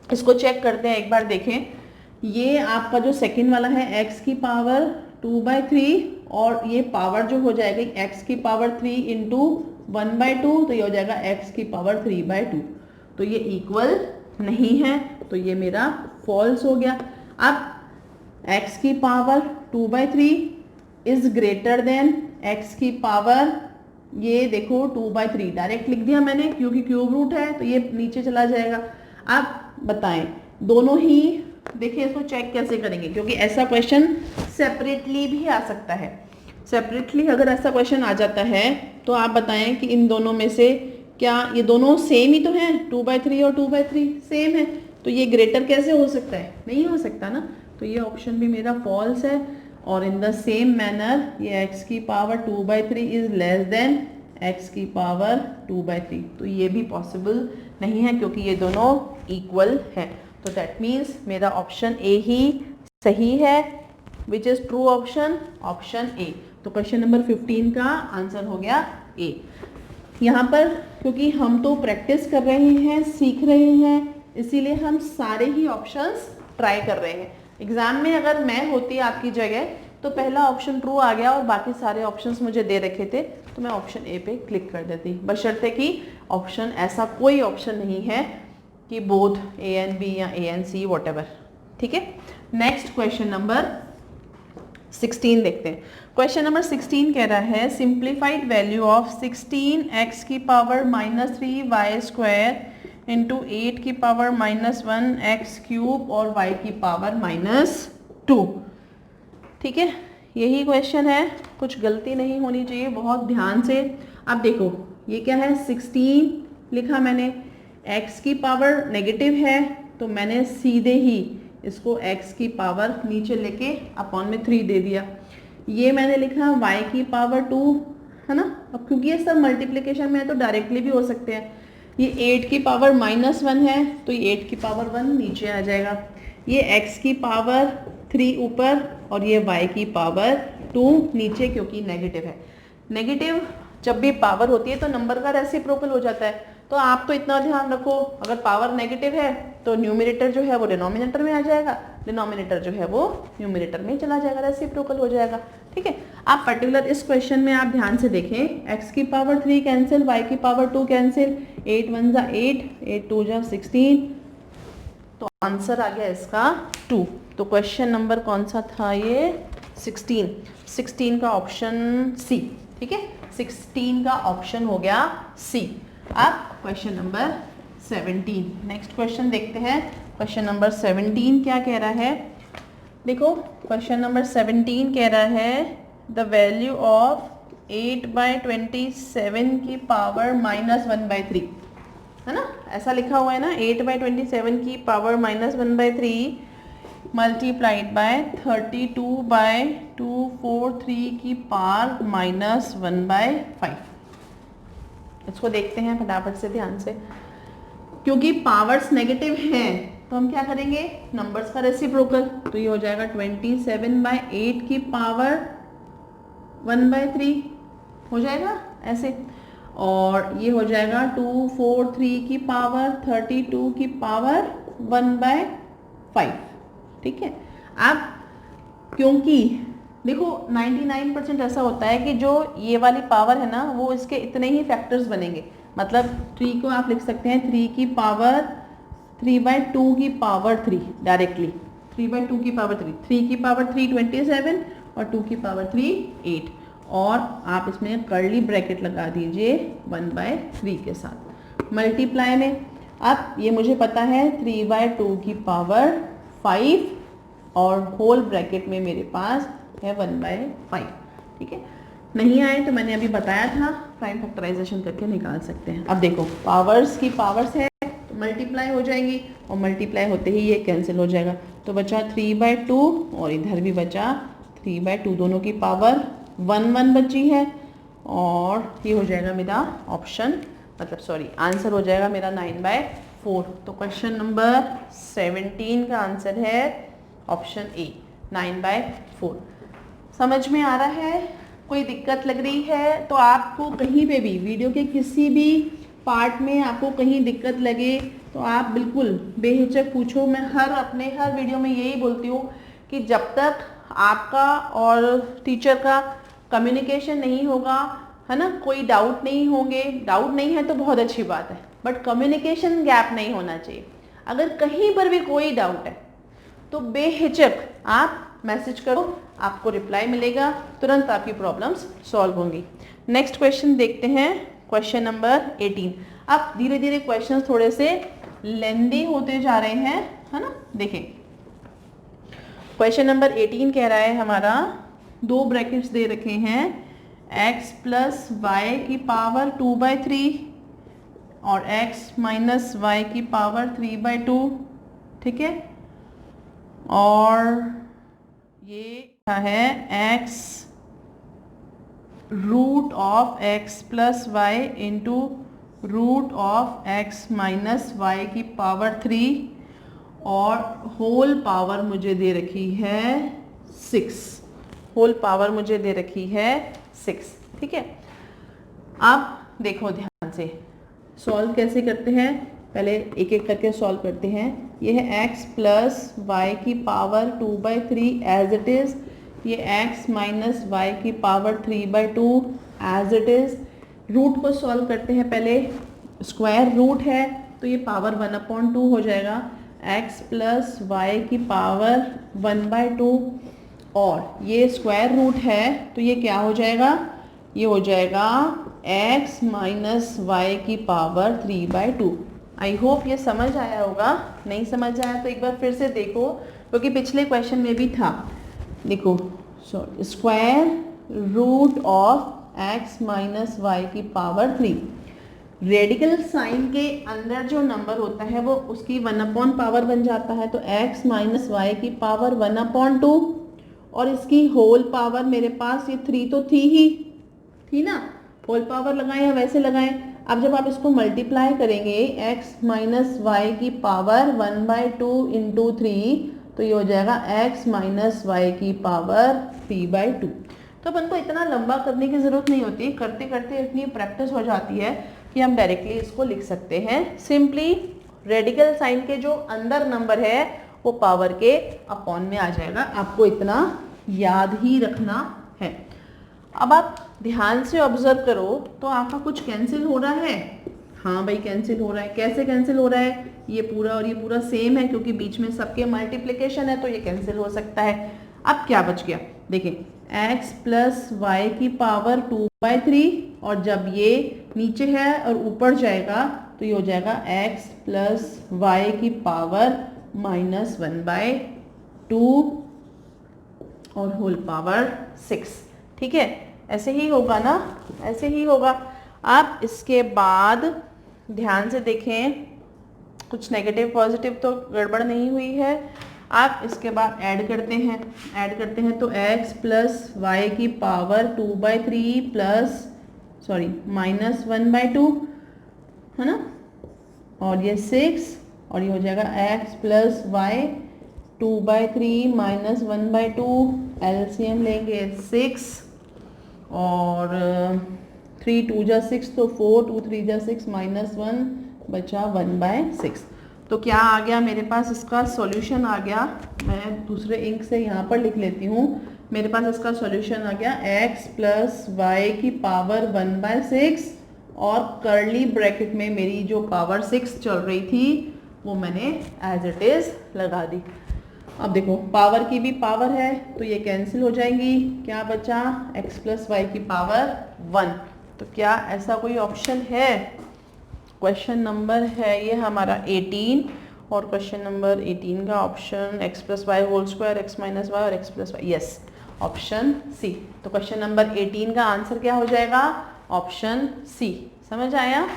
इसको चेक करते हैं एक बार, देखें। ये आपका जो सेकंड वाला है x की पावर 2/3 और ये पावर जो हो जाएगी x की पावर 3 इंटू 1/2, तो ये हो जाएगा x की पावर 3/2। तो ये इक्वल नहीं है, तो ये मेरा फॉल्स हो गया। अब x की power 2/3 is greater then x की पावर, ये देखो 2/3 डायरेक्ट लिख दिया मैंने क्योंकि क्यूब रूट है, तो ये नीचे चला जाएगा। अब बताएं, दोनों ही देखिए, इसको चेक कैसे करेंगे, क्योंकि ऐसा क्वेश्चन सेपरेटली भी आ सकता है। सेपरेटली अगर ऐसा क्वेश्चन आ जाता है तो आप बताएं कि इन दोनों में से क्या ये दोनों सेम ही तो हैं, 2/3 और 2/3 सेम है, तो ये ग्रेटर कैसे हो सकता है, नहीं हो सकता ना। तो ये ऑप्शन भी मेरा फॉल्स है। और इन द सेम मैनर ये x की power 2/3 is less then x की पावर 2/3, तो ये भी पॉसिबल नहीं है क्योंकि ये दोनों इक्वल है। तो दैट मीन्स मेरा ऑप्शन ए ही सही है, विच is true option, option A. तो क्वेश्चन नंबर 15 का आंसर हो गया ए। यहाँ पर क्योंकि हम तो प्रैक्टिस कर रहे हैं, सीख रहे हैं, इसीलिए हम सारे ही ऑप्शंस ट्राई कर रहे हैं। एग्जाम में अगर मैं होती आपकी जगह तो पहला ऑप्शन ट्रू आ गया और बाकी सारे ऑप्शंस मुझे दे रखे थे, तो मैं ऑप्शन ए पे क्लिक कर देती, बशर्ते कि ऑप्शन ऐसा कोई ऑप्शन नहीं है कि बोथ ए एंड बी या ए एंड सी वॉट। ठीक है, नेक्स्ट क्वेश्चन नंबर 16 देखते हैं। क्वेश्चन नंबर 16 कह रहा है सिंप्लीफाइड वैल्यू ऑफ 16x की पावर -3y स्क्वायर इंटू 8 की पावर -1x क्यूब और y की पावर -2। ठीक है, यही क्वेश्चन है, कुछ गलती नहीं होनी चाहिए, बहुत ध्यान से। अब देखो ये क्या है, 16 लिखा मैंने, x की पावर नेगेटिव है तो मैंने सीधे ही इसको x की पावर नीचे लेके अपॉन में 3 दे दिया। ये मैंने लिखा y की पावर 2, है ना। अब क्योंकि ये सब मल्टीप्लिकेशन में है तो डायरेक्टली भी हो सकते हैं। ये 8 की पावर -1 है तो ये 8 की पावर 1 नीचे आ जाएगा। ये x की पावर 3 ऊपर और ये y की पावर 2 नीचे, क्योंकि नेगेटिव है। नेगेटिव जब भी पावर होती है तो नंबर का रेसिप्रोकल हो जाता है। तो आप तो इतना ध्यान रखो, अगर पावर नेगेटिव है तो न्यूमरेटर जो है वो डिनोमिनेटर में आ जाएगा, डिनोमिनेटर जो है वो न्यूमरेटर में चला जाएगा, रेसिप्रोकल हो जाएगा। ठीक है, आप पर्टिकुलर इस क्वेश्चन में आप ध्यान से देखें, x की पावर 3 कैंसिल, y की पावर 2 कैंसिल, 8 1 जा 8, 8 2 जा 16, तो आंसर आ गया इसका 2। तो क्वेश्चन नंबर कौन सा था ये? 16 का ऑप्शन सी। ठीक है, 16 का ऑप्शन हो गया सी। अब क्वेश्चन नंबर 17, नेक्स्ट क्वेश्चन देखते हैं। क्वेश्चन नंबर 17 क्या कह रहा है? देखो क्वेश्चन नंबर 17 कह रहा है द वैल्यू ऑफ 8/27 की पावर -1/3, है ना, ऐसा लिखा हुआ है ना, 8/27 की पावर -1/3 मल्टीप्लाइड बाय 32/243 की पावर -1/5। इसको देखते हैं फटाफट से, ध्यान से। क्योंकि पावर्स नेगेटिव हैं तो हम क्या करेंगे, नंबर्स का रेसिप्रोकल। तो ये हो जाएगा 27/8 की पावर 1/3 हो जाएगा ऐसे, और ये हो जाएगा 243 की पावर 32 की पावर 1/5। ठीक है। अब क्योंकि देखो 99% ऐसा होता है कि जो ये वाली पावर है ना, वो इसके इतने ही फैक्टर्स बनेंगे। मतलब 3 को आप लिख सकते हैं 3 की पावर 3/2 की पावर 3 डायरेक्टली, 3/2 की पावर 3 की पावर 3 27 और 2 की पावर 3 8, और आप इसमें कर्ली ब्रैकेट लगा दीजिए 1/3 के साथ मल्टीप्लाई में। अब ये मुझे पता है 3/2 की पावर 5 और होल ब्रैकेट में मेरे पास है 1/5। ठीक है, नहीं आए तो मैंने अभी बताया था प्राइम फैक्टराइजेशन करके निकाल सकते हैं। अब देखो पावर्स की पावर्स है तो मल्टीप्लाई हो जाएंगी, और मल्टीप्लाई होते ही ये कैंसिल हो जाएगा। तो बचा 3/2 और इधर भी बचा 3/2, दोनों की पावर 1 बची है, और ये हो जाएगा मेरा ऑप्शन, मतलब सॉरी आंसर हो जाएगा मेरा 9/4। तो क्वेश्चन नंबर 17 का आंसर है ऑप्शन ए 9/4। समझ में आ रहा है? कोई दिक्कत लग रही है तो आपको कहीं पे भी वीडियो के किसी भी पार्ट में आपको कहीं दिक्कत लगे तो आप बिल्कुल बेहिचक पूछो। मैं अपने हर वीडियो में यही बोलती हूँ कि जब तक आपका और टीचर का कम्युनिकेशन नहीं होगा, है ना, कोई डाउट नहीं होंगे, डाउट नहीं है तो बहुत अच्छी बात है, बट कम्युनिकेशन गैप नहीं होना चाहिए। अगर कहीं पर भी कोई डाउट है तो बेहिचक आप मैसेज करो, आपको रिप्लाई मिलेगा, तुरंत आपकी प्रॉब्लम्स सॉल्व होंगी। नेक्स्ट क्वेश्चन देखते हैं, क्वेश्चन नंबर 18। अब धीरे धीरे क्वेश्चंस थोड़े से लेंदी होते जा रहे हैं, है ना। देखें क्वेश्चन नंबर 18 कह रहा है हमारा, दो ब्रैकेट्स दे रखे हैं, x प्लस वाई की पावर 2/3 और x माइनस वाई की पावर 3/2। ठीक है, और ये क्या है, x root of x plus Y into root of x minus Y की पावर 3, और होल पावर मुझे दे रखी है 6, होल पावर मुझे दे रखी है 6। ठीक है, अब देखो ध्यान से सॉल्व कैसे करते हैं, पहले एक एक करके सॉल्व करते हैं। ये है x प्लस वाई की पावर 2/3 एज इट इज़, ये x माइनस वाई की power 3/2 as it is. Root को सॉल्व करते हैं, पहले स्क्वायर रूट है तो ये पावर 1/2 हो जाएगा, x प्लस वाई की पावर 1/2, और ये स्क्वायर रूट है तो ये क्या हो जाएगा, ये हो जाएगा x माइनस वाई की पावर 3/2। आई होप ये समझ आया होगा, नहीं समझ आया तो एक बार फिर से देखो, क्योंकि पिछले क्वेश्चन में भी था। देखो sorry, square root of x minus Y की पावर 3, रेडिकल साइन के अंदर जो नंबर होता है वो उसकी 1/पावर बन जाता है, तो x माइनस वाई की पावर 1/2, और इसकी होल पावर मेरे पास ये 3 तो थी ना, होल पावर लगाएं या वैसे लगाएं। अब जब आप इसको मल्टीप्लाई करेंगे x माइनस वाई की पावर 1/2 इंटू 3, तो ये हो जाएगा x माइनस वाई की पावर 3/2। तो अपन को इतना लंबा करने की ज़रूरत नहीं होती, करते करते इतनी प्रैक्टिस हो जाती है कि हम डायरेक्टली इसको लिख सकते हैं। सिंपली रेडिकल साइन के जो अंदर नंबर है वो पावर के अपॉन में आ जाएगा, आपको इतना याद ही रखना है। अब आप ध्यान से ऑब्जर्व करो तो आपका कुछ कैंसिल हो रहा है, हाँ भाई कैंसिल हो रहा है। कैसे कैंसिल हो रहा है? ये पूरा और ये पूरा सेम है क्योंकि बीच में सबके मल्टीप्लिकेशन है, तो ये कैंसिल हो सकता है। अब क्या बच गया? देखिए x प्लस वाई की पावर 2/3, और जब ये नीचे है और ऊपर जाएगा तो ये हो जाएगा x प्लस वाई की पावर -1/2 और होल पावर 6। ठीक है, ऐसे ही होगा ना, ऐसे ही होगा। आप इसके बाद ध्यान से देखें, कुछ नेगेटिव पॉजिटिव तो गड़बड़ नहीं हुई है। आप इसके बाद ऐड करते हैं तो x प्लस वाई की पावर 2/3 प्लस -1/2 है ना, और ये 6, और ये हो जाएगा x प्लस वाई 2/3 -1/2, एलसीएम लेंगे 6, और 3 2 जा 6 तो 4, 2 3 जा 6 -1 बचा 1/6। तो क्या आ गया मेरे पास? इसका सॉल्यूशन आ गया। मैं दूसरे इंक से यहाँ पर लिख लेती हूँ। मेरे पास इसका सॉल्यूशन आ गया x प्लस वाई की पावर 1/6, और कर्ली ब्रैकेट में मेरी जो पावर 6 चल रही थी वो मैंने एज इट इज़ लगा दी। अब देखो पावर की भी पावर है तो ये कैंसिल हो जाएंगी। क्या बचा? x प्लस वाई की पावर 1। तो क्या ऐसा कोई ऑप्शन है? क्वेश्चन नंबर है ये हमारा 18, और क्वेश्चन नंबर 18 का option x plus Y whole square, x minus Y और x plus Y, yes, option C. तो क्वेश्चन नंबर 18 का आंसर क्या हो जाएगा? Option C. समझ आया?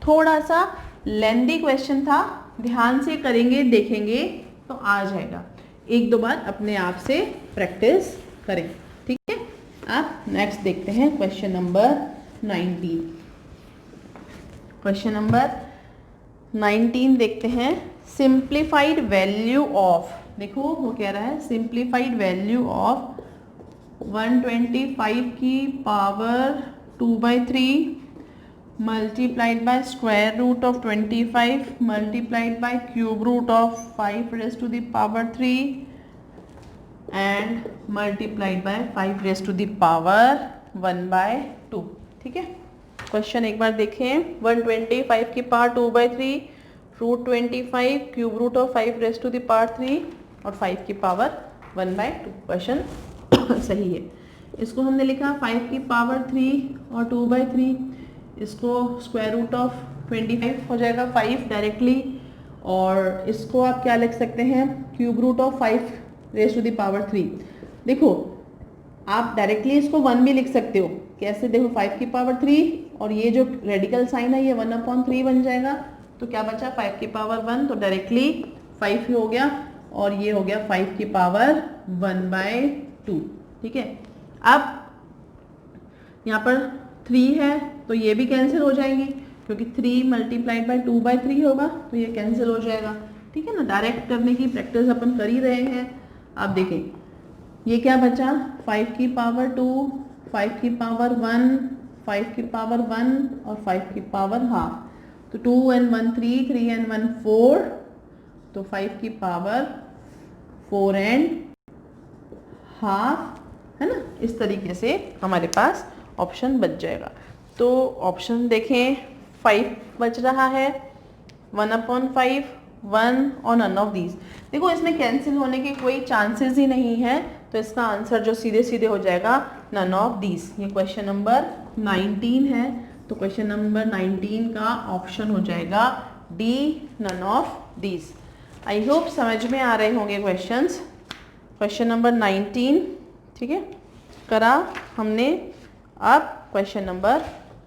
थोड़ा सा लेंदी क्वेश्चन था, ध्यान से करेंगे देखेंगे तो आ जाएगा। एक दो बार अपने आप से प्रैक्टिस करें, ठीक है। आप नेक्स्ट देखते हैं क्वेश्चन नंबर 19। क्वेश्चन नंबर 19 देखते हैं। सिंप्लीफाइड वैल्यू ऑफ, देखो वो कह रहा है सिंप्लीफाइड वैल्यू ऑफ 125 की power 2/3 multiplied by square root of 25 multiplied by cube root of 5 raised to the power 3 and multiplied by 5 raised to the power 1/2। ठीक है, क्वेश्चन एक बार देखें। 125 की power 2/3, root 25, cube root of 5 rest to the power 3 और 5 की power 1/2। Question सही है। इसको हमने लिखा 5 की पावर 3 और 2/3, इसको स्क्वायर रूट ऑफ 25 हो जाएगा 5 डायरेक्टली, और इसको आप क्या लिख सकते हैं? Cube root of 5 rest to the power 3। देखो आप डायरेक्टली इसको 1 भी लिख सकते हो। कैसे? देखो 5 की पावर 3 और ये जो रेडिकल साइन है ये 1/3 बन जाएगा। तो क्या बचा? 5 की पावर 1, तो डायरेक्टली 5 ही हो गया, और ये हो गया 5 की पावर 1/2। ठीक है, अब यहाँ पर 3 है तो ये भी कैंसिल हो जाएंगी क्योंकि 3 मल्टीप्लाइड बाई 2/3 होगा, तो ये कैंसिल हो जाएगा। ठीक है ना, डायरेक्ट करने की प्रैक्टिस अपन कर ही रहे हैं। अब देखें ये क्या बचा? 5 की पावर 2, 5 की पावर 1, 5 की पावर 1 और 5 की पावर हाफ। तो 2 and 1 3, 3 and 1 4, तो 5 की पावर 4 and हाफ, है ना। इस तरीके से हमारे पास ऑप्शन बच जाएगा। तो ऑप्शन देखें, 5 बच रहा है, 1/5, 1 और नन ऑफ दीज। देखो इसमें कैंसिल होने के कोई चांसेस ही नहीं है, तो इसका आंसर जो सीधे सीधे हो जाएगा नन ऑफ दीज। ये क्वेश्चन नंबर 19 है, तो क्वेश्चन नंबर 19 का ऑप्शन हो जाएगा D, none of these. I hope समझ में आ रहे होंगे क्वेश्चंस। क्वेश्चन नंबर 19, ठीक है, करा हमने। अब क्वेश्चन नंबर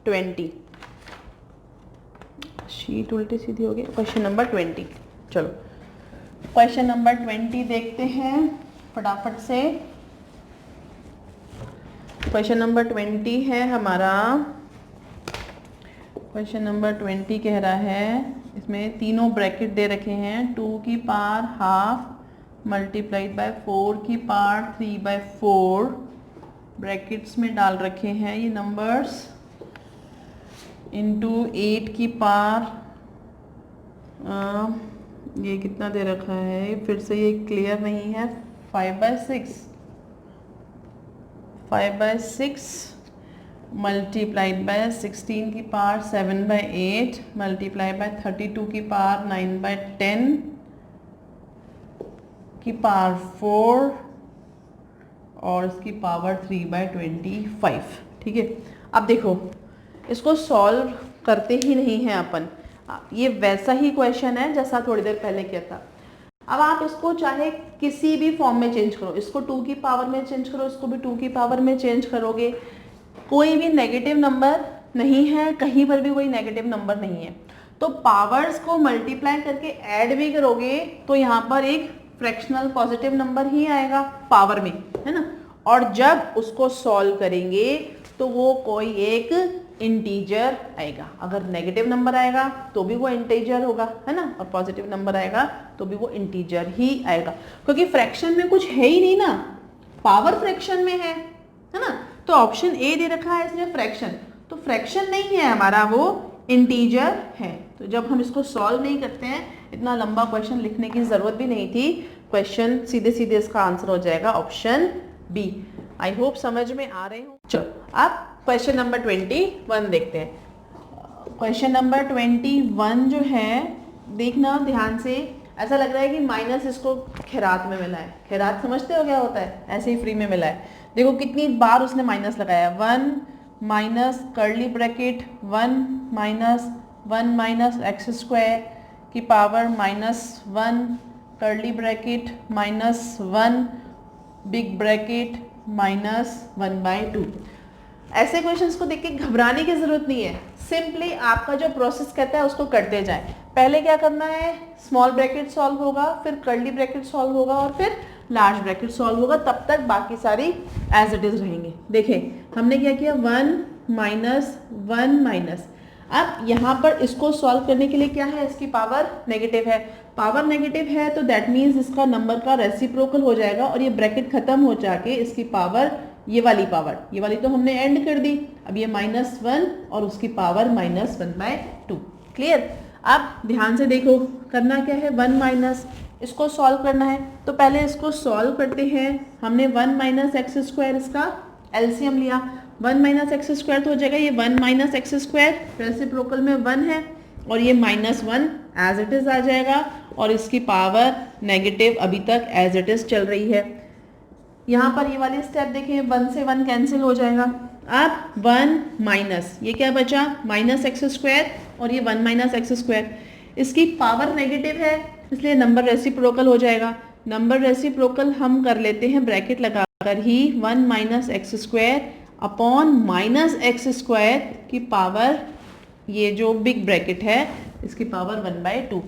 20, शीट उल्टी सीधी हो गई। क्वेश्चन नंबर 20, चलो क्वेश्चन नंबर 20 देखते हैं फटाफट से। क्वेश्चन नंबर 20 है हमारा, क्वेश्चन नंबर 20 कह रहा है, इसमें तीनों ब्रैकेट दे रखे हैं, 2 की पावर हाफ मल्टीप्लाइड बाय 4 की पावर 3/4 ब्रैकेट्स में डाल रखे हैं ये नंबर्स, इंटू 8 की पावर, ये कितना दे रखा है फिर से ये क्लियर नहीं है, 5/6 मल्टीप्लाइड बाय 16 की पावर 7/8 मल्टीप्लाई बाय 32 की पावर 9/10 की पावर 4 और इसकी पावर 3/25। ठीक है, अब देखो इसको सॉल्व करते ही नहीं हैं अपन, ये वैसा ही क्वेश्चन है जैसा थोड़ी देर पहले किया था। अब आप इसको चाहे किसी भी फॉर्म में चेंज करो, इसको 2 की पावर में चेंज करो, इसको भी 2 की पावर में चेंज करोगे, कोई भी नेगेटिव नंबर नहीं है, कहीं पर भी कोई नेगेटिव नंबर नहीं है। तो पावर्स को मल्टीप्लाई करके ऐड भी करोगे तो यहाँ पर एक फ्रैक्शनल पॉजिटिव नंबर ही आएगा पावर में, है ना। और जब उसको सॉल्व करेंगे तो वो कोई एक इंटीजर आएगा। अगर नेगेटिव नंबर आएगा तो भी वो इंटीजर होगा, है ना, और पॉजिटिव नंबर आएगा तो भी वो इंटीजर ही आएगा, क्योंकि फ्रैक्शन में कुछ है ही नहीं ना, पावर फ्रैक्शन में है ना। तो ऑप्शन ए दे रखा है इसलिए फ्रैक्शन, तो फ्रैक्शन नहीं है हमारा, वो इंटीजर है। तो जब हम इसको सॉल्व नहीं करते हैं, इतना लंबा क्वेश्चन लिखने की जरूरत भी नहीं थी, क्वेश्चन सीधे सीधे इसका आंसर हो जाएगा ऑप्शन बी। आई होप समझ में आ रहे हो। चलो अब क्वेश्चन नंबर 21 देखते हैं। क्वेश्चन नंबर 21 जो है, देखना ध्यान से, ऐसा लग रहा है कि माइनस इसको खैरात में मिला है। खैरात समझते हो क्या होता है? ऐसे ही फ्री में मिला है। देखो कितनी बार उसने माइनस लगाया, 1 minus curly bracket 1 minus x square की power -1 curly bracket -1 big bracket -1/2। ऐसे क्वेश्चंस को देख के घबराने की जरूरत नहीं है, सिंपली आपका जो प्रोसेस कहता है उसको करते जाएं। पहले क्या करना है, स्मॉल ब्रैकेट सॉल्व होगा, फिर कर्ली ब्रैकेट सॉल्व होगा और फिर लार्ज ब्रैकेट सॉल्व होगा, तब तक बाकी सारी एज इट इज रहेंगे। देखें हमने क्या किया, 1 माइनस। अब यहाँ पर इसको सॉल्व करने के लिए क्या है, इसकी पावर नेगेटिव है। पावर नेगेटिव है तो दैट मीन्स इसका नंबर का रेसिप्रोकल हो जाएगा और ये ब्रैकेट खत्म हो जाके इसकी पावर, ये वाली तो हमने एंड कर दी। अब ये -1 और उसकी पावर -1/2। क्लियर? अब ध्यान से देखो, करना क्या है, 1 माइनस, इसको सॉल्व करना है। तो पहले इसको सॉल्व करते हैं। हमने 1 माइनस एक्स स्क्वायर, इसका एलसीएम लिया, 1 माइनस एक्स स्क्वायर तो हो जाएगा ये 1 माइनस एक्स स्क्वायर, रेसिप्रोकल में 1 है और ये -1 एज इट इज आ जाएगा और इसकी पावर नेगेटिव अभी तक एज इट इज चल रही है। यहाँ पर ये वाली स्टेप देखें, 1 से 1 कैंसिल हो जाएगा। अब 1 माइनस, ये क्या बचा, माइनस एक्स स्क्वायर और ये 1 माइनस एक्स स्क्वायर, इसकी पावर नेगेटिव है इसलिए नंबर रेसिप्रोकल हो जाएगा। नंबर रेसिप्रोकल हम कर लेते हैं ब्रैकेट लगाकर ही, 1 minus x square upon minus x square की पावर, ये जो बिग ब्रैकेट है इसकी पावर 1/2।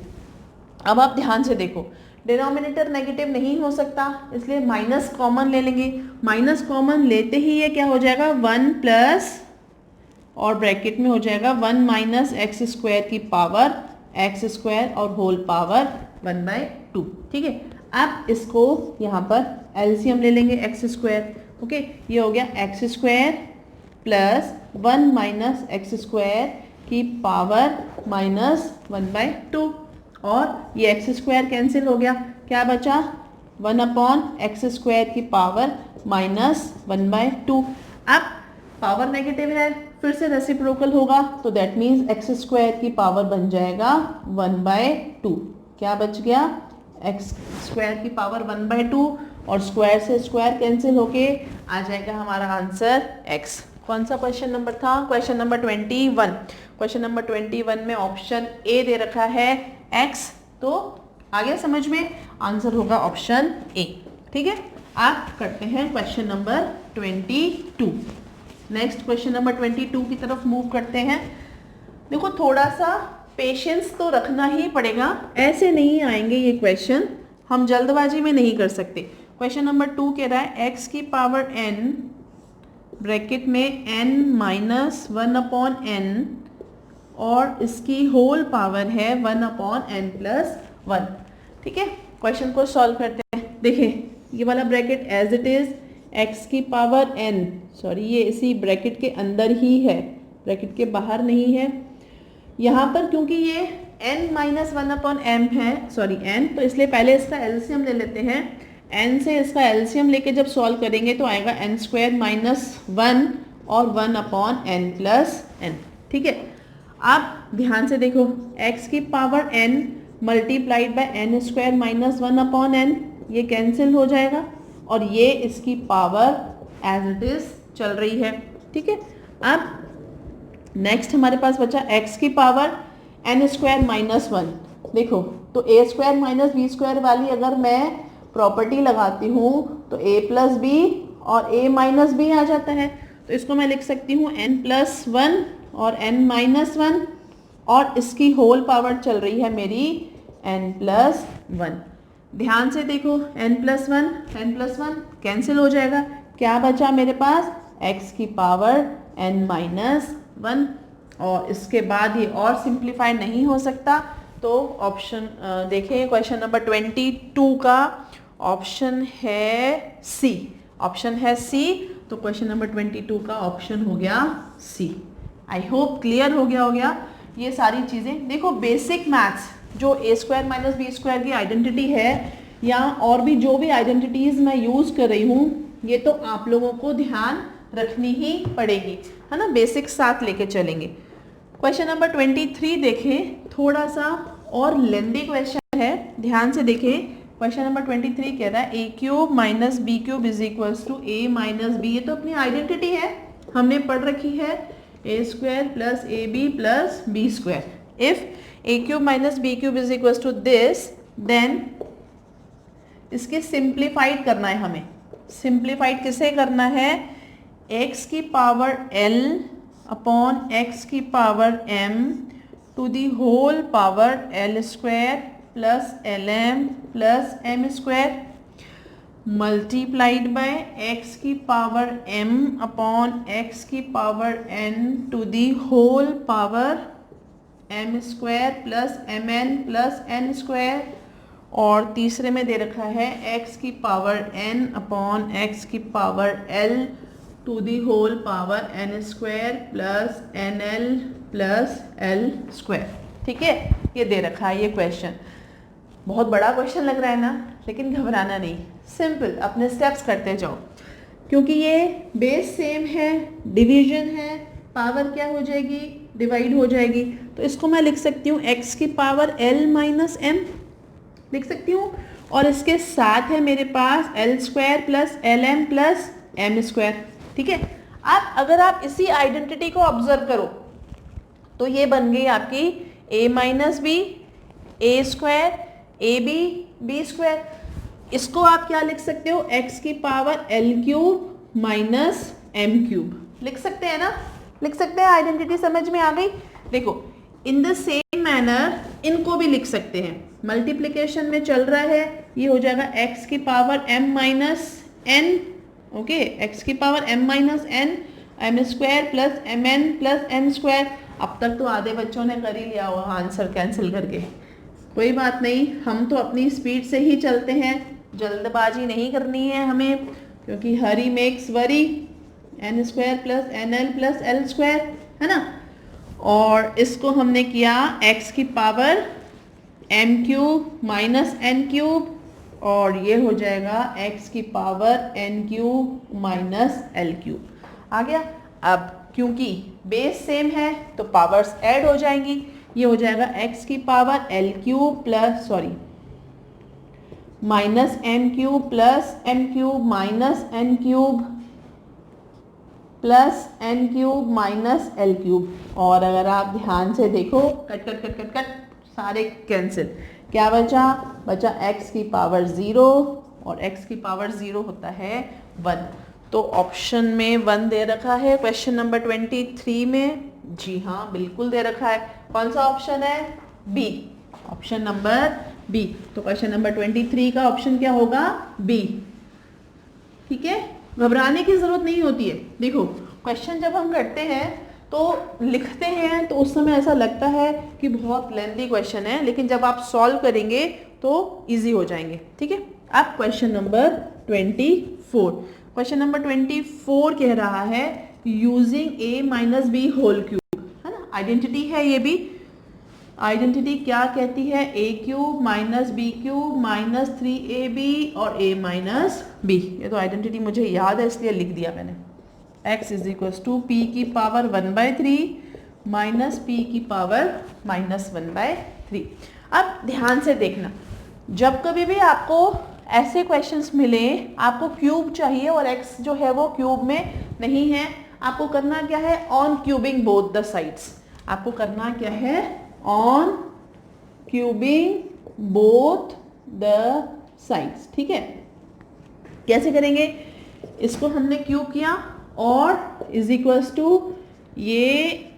अब आप ध्यान से देखो, डिनोमिनेटर नेगेटिव नहीं हो सकता इसलिए माइनस कॉमन ले लेंगे। माइनस कॉमन लेते ही ये क्या हो जाएगा, 1 प्लस और ब्रैकेट में हो जाएगा 1 माइनस एक्स स्क्वायर की पावर एक्स स्क्वायर और होल पावर 1/2। ठीक है, अब इसको यहाँ पर एलसीएम ले लेंगे एक्स स्क्वायर। ओके, ये हो गया x square plus 1 minus x square की पावर -1/2 और ये एक्स स्क्वायर कैंसिल हो गया, क्या बचा, 1 अपॉन एक्स स्क्वायर की पावर -1/2। अब पावर नेगेटिव है, फिर से रेसिप्रोकल होगा तो दैट मीन्स एक्स स्क्वायर की पावर बन जाएगा 1/2। क्या बच गया, एक्स स्क्वायर की पावर 1/2 और स्क्वायर से स्क्वायर कैंसिल होके आ जाएगा हमारा आंसर x। कौन सा क्वेश्चन नंबर था, क्वेश्चन नंबर 21। क्वेश्चन नंबर 21 में ऑप्शन ए दे रखा है x, तो आगे समझ में, आंसर होगा ऑप्शन ए। ठीक है, आप करते हैं question number 22। Next question number 22 की तरफ मूव करते हैं। देखो थोड़ा सा पेशेंस तो रखना ही पड़ेगा, ऐसे नहीं आएंगे ये क्वेश्चन, हम जल्दबाजी में नहीं कर सकते। क्वेश्चन नंबर 2 कह रहा है x की पावर n ब्रैकेट में n माइनस 1 अपॉन n और इसकी होल पावर है 1 अपॉन n प्लस 1। ठीक है, क्वेश्चन को सॉल्व करते हैं। देखिए ये वाला bracket as it is x की पावर n, सॉरी ये इसी ब्रैकेट के अंदर ही है, ब्रैकेट के बाहर नहीं है। यहाँ पर क्योंकि ये n माइनस 1 अपॉन m है, सॉरी n, तो इसलिए पहले इसका एलसीएम ले लेते हैं। n से इसका एलसीएम लेके जब सॉल्व करेंगे तो आएगा n स्क्वायर माइनस 1 और 1/n+n। ठीक है, आप ध्यान से देखो, x की power n multiplied by n square minus 1/n, ये कैंसिल हो जाएगा और ये इसकी पावर एज इट इज चल रही है। ठीक है, अब नेक्स्ट हमारे पास बचा x की पावर n स्क्वायर माइनस 1। देखो, तो a square minus b square वाली अगर मैं प्रॉपर्टी लगाती हूँ तो a प्लस बी और a माइनस बी आ जाता है। तो इसको मैं लिख सकती हूँ n+1 और n-1, और इसकी होल पावर चल रही है मेरी n+1। ध्यान से देखो, n+1 कैंसिल हो जाएगा, क्या बचा मेरे पास, x की पावर n-1, और इसके बाद ये और सिंप्लीफाई नहीं हो सकता। तो ऑप्शन देखिए, क्वेश्चन नंबर 22 का ऑप्शन है सी, ऑप्शन है सी। तो क्वेश्चन नंबर 22 का ऑप्शन हो गया सी। आई होप क्लियर हो गया ये सारी चीज़ें। देखो, बेसिक मैथ्स जो a square minus B square की आइडेंटिटी है, या और भी जो भी आइडेंटिटीज़ मैं यूज़ कर रही हूँ, ये तो आप लोगों को ध्यान रखनी ही पड़ेगी, है ना, बेसिक साथ लेके चलेंगे। क्वेश्चन नंबर 23 देखें, थोड़ा सा और लेंदी क्वेश्चन है, ध्यान से देखें। क्वेश्चन नंबर 23 कह रहा है a³ minus b³ is equals to a minus B. ये तो अपनी आइडेंटिटी है, हमने पढ़ रखी है, a square plus ab plus B square. If a³ minus b³ is equals to this, then इसके सिंप्लीफाइड करना है हमें। सिंप्लीफाइड किसे करना है, x की पावर l अपॉन x की power m to the whole power l square plus lm plus m square multiplied by x की पावर m अपॉन x की power n to the whole power m square plus mn plus n square, और तीसरे में दे रखा है x की power n upon x की power l to the whole power n square plus nl plus l square. ठीक है, ये दे रखा है ये क्वेश्चन। बहुत बड़ा क्वेश्चन लग रहा है ना, लेकिन घबराना नहीं, सिंपल अपने स्टेप्स करते जाओ, क्योंकि ये बेस सेम है, डिवीजन है, पावर क्या हो जाएगी, डिवाइड हो जाएगी। तो इसको मैं लिख सकती हूँ x की पावर l माइनस m लिख सकती हूँ, और इसके साथ है मेरे पास l square plus lm plus m square. ठीक है, अब अगर आप इसी आइडेंटिटी को ऑब्जर्व करो तो ये बन गई आपकी a minus B, A square, A B, B square. इसको आप क्या लिख सकते हो, x की पावर l³ माइनस m³ लिख सकते हैं ना, लिख सकते हैं। आइडेंटिटी समझ में आ गई। देखो, इन द सेम मैनर इनको भी लिख सकते हैं। मल्टीप्लिकेशन में चल रहा है, ये हो जाएगा x की power m minus n, okay, x की power m minus n, m square plus mn plus n square. अब तक तो आधे बच्चों ने कर ही लिया होगा आंसर कैंसिल करके, कोई बात नहीं, हम तो अपनी स्पीड से ही चलते हैं, जल्दबाजी नहीं करनी है हमें, क्योंकि hurry makes worry, n square plus nl plus l square, है ना। और इसको हमने किया x की पावर m³ माइनस n³ और ये हो जाएगा x की पावर n³ माइनस l³ आ गया। अब क्योंकि बेस सेम है तो पावर्स ऐड हो जाएंगी, ये हो जाएगा x की power l³ plus minus m³ plus m³ minus n³ plus n³ minus l³। और अगर आप ध्यान से देखो, cut cut cut cut cut सारे कैंसिल, क्या बचा, बचा x की पावर 0 और x की पावर 0 होता है 1। तो ऑप्शन में 1 दे रखा है क्वेश्चन नंबर 23 में, जी हाँ बिल्कुल दे रखा है। कौन सा ऑप्शन है, बी, ऑप्शन नंबर बी। तो क्वेश्चन नंबर 23 का ऑप्शन क्या होगा, बी। ठीक है, घबराने की जरूरत नहीं होती है। देखो, क्वेश्चन जब हम करते हैं तो लिखते हैं तो उस समय ऐसा लगता है कि बहुत लेंथी क्वेश्चन है, लेकिन जब आप सॉल्व करेंगे तो इजी हो जाएंगे। ठीक है, अब क्वेश्चन नंबर 24, क्वेश्चन नंबर 24 कह रहा है using a minus B whole cube, है ना, आइडेंटिटी है ये भी। आइडेंटिटी क्या कहती है, a³ minus b³ minus 3ab और a माइनस b। ये तो आइडेंटिटी मुझे याद है इसलिए लिख दिया मैंने। x is equal to p की पावर 1/3 माइनस p की पावर -1/3। अब ध्यान से देखना, जब कभी भी आपको ऐसे क्वेश्चंस मिले, आपको क्यूब चाहिए और x जो है वो क्यूब में नहीं है, आपको करना क्या है, on cubing both the sides. आपको करना क्या है, on cubing both the sides. ठीक है, कैसे करेंगे, इसको हमने क्यूब किया और इज इक्वल्स टू ये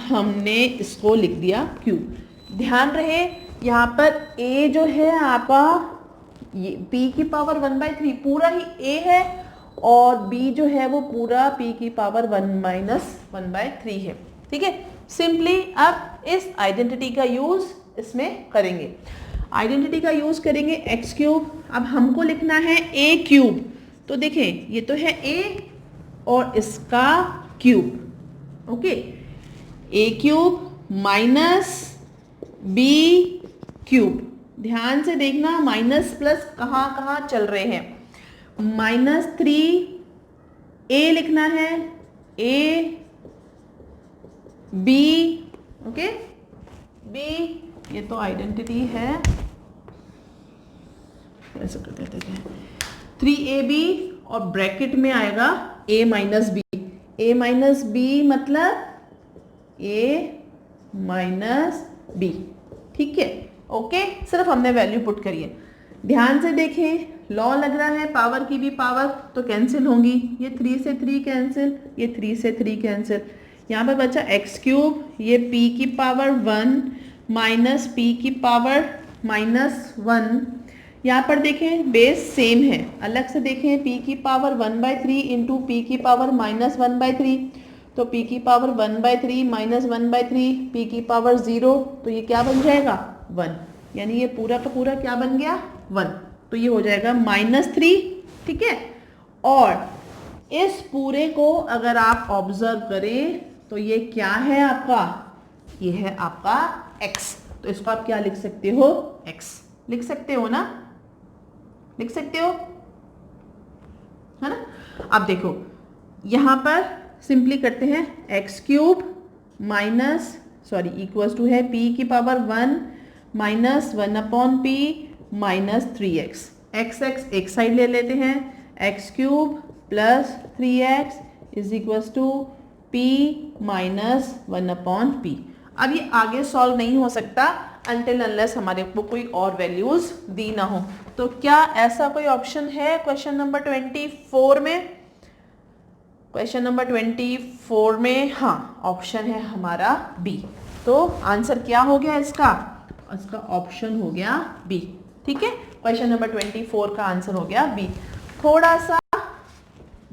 हमने इसको लिख दिया क्यूब। ध्यान रहे यहाँ पर a जो है आपका ये p की पावर 1/3 पूरा ही a है और b जो है वो पूरा p की पावर 1-1/3 है। ठीक है, सिंपली अब इस आइडेंटिटी का यूज इसमें करेंगे। आइडेंटिटी का यूज करेंगे एक्स क्यूब। अब हमको लिखना है ए क्यूब, तो देखें ये तो है ए और इसका क्यूब। ओके, ए क्यूब माइनस बी क्यूब। ध्यान से देखना, माइनस प्लस कहाँ कहाँ चल रहे हैं। -3 ए लिखना है, ए बी, ओके बी, ये तो आइडेंटिटी है, ऐसा कर देते हैं 3ab और ब्रैकेट में आएगा a minus B. a minus B मतलब a माइनस बी। ठीक है, ओके, सिर्फ हमने वैल्यू पुट करी है। ध्यान से देखें, लॉ लग रहा है पावर की भी पावर तो कैंसिल होंगी, ये 3 से 3 कैंसिल, ये 3 से 3 कैंसिल। यहाँ पर बचा एक्स क्यूब, ये p की पावर 1 माइनस p की पावर -1। यहाँ पर देखें बेस सेम है, अलग से देखें p की पावर 1/3 इंटू p की पावर -1/3, तो p की पावर 1/3 -1/3 p की पावर 0, तो ये क्या बन जाएगा 1, यानी ये पूरा का पूरा क्या बन गया 1, तो ये हो जाएगा -3। ठीक है, और इस पूरे को अगर आप ऑब्जर्व करें तो ये क्या है आपका, ये है आपका x, तो इसको आप क्या लिख सकते हो, x लिख सकते हो ना, लिख सकते हो, है ना। अब देखो यहां पर सिंपली करते हैं, X cube minus equals to है p की power 1 minus 1/p minus 3x। x एक साइड ले लेते हैं, X cube plus 3x is equals to p minus 1/p। अब ये आगे सॉल्व नहीं हो सकता अनटिल अनलेस हमारे को कोई और वैल्यूज दी ना हो। तो क्या ऐसा कोई ऑप्शन है क्वेश्चन नंबर 24 में, क्वेश्चन नंबर 24 में, हाँ ऑप्शन है हमारा बी। तो आंसर क्या हो गया इसका, इसका ऑप्शन हो गया बी। ठीक है, क्वेश्चन नंबर 24 का आंसर हो गया बी। थोड़ा सा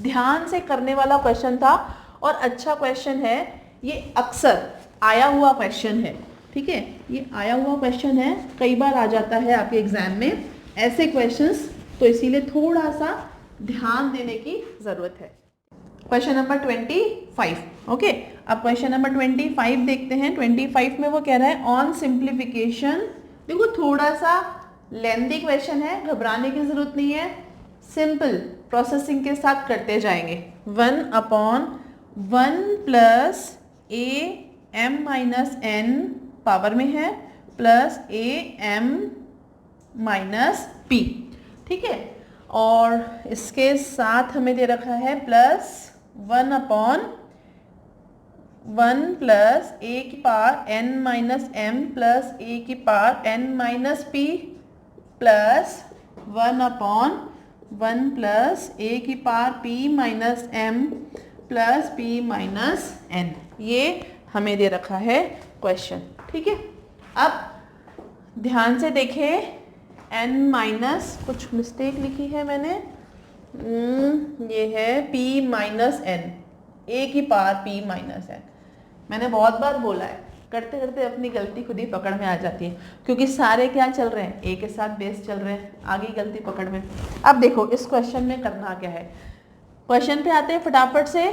ध्यान से करने वाला क्वेश्चन था और अच्छा क्वेश्चन है, ये अक्सर आया हुआ क्वेश्चन है। ठीक है, ये आया हुआ क्वेश्चन है, कई बार आ जाता है आपके एग्जाम में ऐसे क्वेश्चंस, तो इसीलिए थोड़ा सा ध्यान देने की जरूरत है। Question number 25। ओके, अब क्वेश्चन नंबर 25 देखते हैं। 25 में वो कह रहा है ऑन सिंप्लीफिकेशन। देखो थोड़ा सा लेंथी क्वेश्चन है, घबराने की जरूरत नहीं है, सिंपल प्रोसेसिंग के साथ करते जाएंगे। 1/1 plus am minus n power में है प्लस am माइनस p। ठीक है, और इसके साथ हमें दे रखा है प्लस 1/1 प्लस a की power n minus m plus a की power n minus p plus 1/1 plus a की power p minus m plus p minus n। ये हमें दे रखा है क्वेश्चन। ठीक है, अब ध्यान से देखें, n माइनस कुछ मिस्टेक लिखी है मैंने, ये है p माइनस n, a की पावर p माइनस n। मैंने बहुत बार बोला है, करते करते अपनी गलती खुद ही पकड़ में आ जाती है, क्योंकि सारे क्या चल रहे हैं, a के साथ बेस चल रहे हैं, आगे गलती पकड़ में। अब देखो इस क्वेश्चन में करना क्या है, क्वेश्चन पे आते हैं फटाफट से।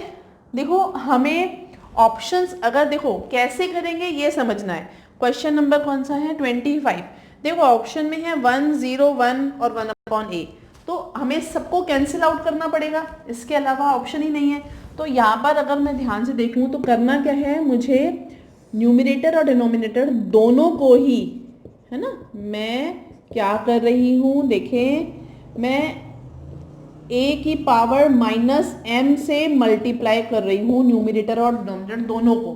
देखो हमें ऑप्शंस अगर देखो कैसे करेंगे ये समझना है। क्वेश्चन नंबर कौन सा है 25। देखो ऑप्शन में है 1 0 1 और 1/a, तो हमें सबको कैंसिल आउट करना पड़ेगा, इसके अलावा ऑप्शन ही नहीं है। तो यहाँ पर अगर मैं ध्यान से देखूँ तो करना क्या है, मुझे न्यूमरेटर और डिनोमिनेटर दोनों को ही, है ना, मैं क्या कर रही हूँ, देखें, मैं a की पावर माइनस m से मल्टीप्लाई कर रही हूँ न्यूमरेटर और डिनोमिनेटर दोनों को।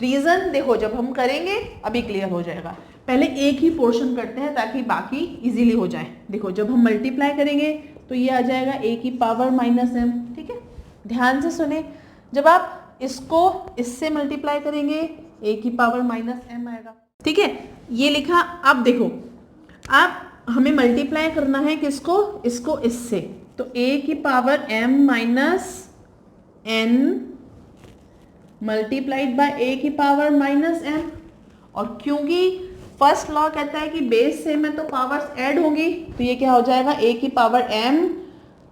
रीजन देखो, जब हम करेंगे अभी क्लियर हो जाएगा। पहले एक ही पोर्शन करते हैं ताकि बाकी इजीली हो जाए। देखो जब हम मल्टीप्लाई करेंगे तो ये आ जाएगा a की पावर माइनस m, ठीक है। ध्यान से सुने, जब आप इसको इससे मल्टीप्लाई करेंगे a की पावर माइनस m आएगा, ठीक है, ये लिखा। अब देखो, अब हमें मल्टीप्लाई करना है किसको, इसको इससे, तो a की power m minus n multiplied by a की पावर माइनस m। और क्योंकि फर्स्ट लॉ कहता है कि बेस सेम है तो पावर्स ऐड होंगी, तो ये क्या हो जाएगा, a की power m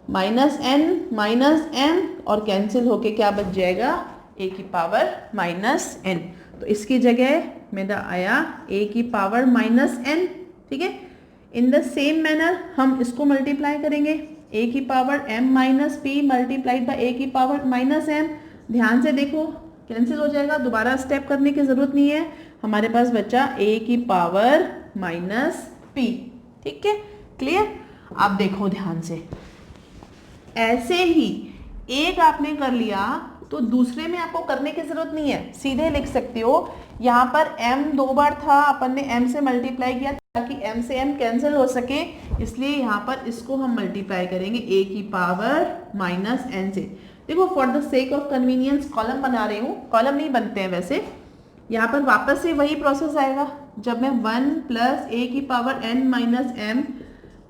minus n minus m और कैंसिल होके क्या बच जाएगा, a की पावर माइनस n। तो इसकी जगह मेरा आया a की पावर माइनस n, ठीक है। इन द सेम मैनर हम इसको मल्टीप्लाई करेंगे, a की power m minus p multiplied by a की पावर माइनस m। ध्यान से देखो, कैंसिल हो जाएगा, दोबारा स्टेप करने की जरूरत नहीं है, हमारे पास बचा a की पावर माइनस p, ठीक है, क्लियर। अब देखो ध्यान से, ऐसे ही एक आपने कर लिया तो दूसरे में आपको करने की जरूरत नहीं है, सीधे लिख सकते हो। यहाँ पर m 2 बार था, अपन ने m से मल्टीप्लाई किया ताकि m से m कैंसिल हो सके, इसलिए यहाँ पर इसको हम मल्टीप्लाई करेंगे a की पावर माइनस n से। देखो for the sake of convenience column बना रही हूँ, कॉलम नहीं बनते हैं वैसे। यहाँ पर वापस से वही प्रोसेस आएगा, जब मैं 1 प्लस a की power n minus m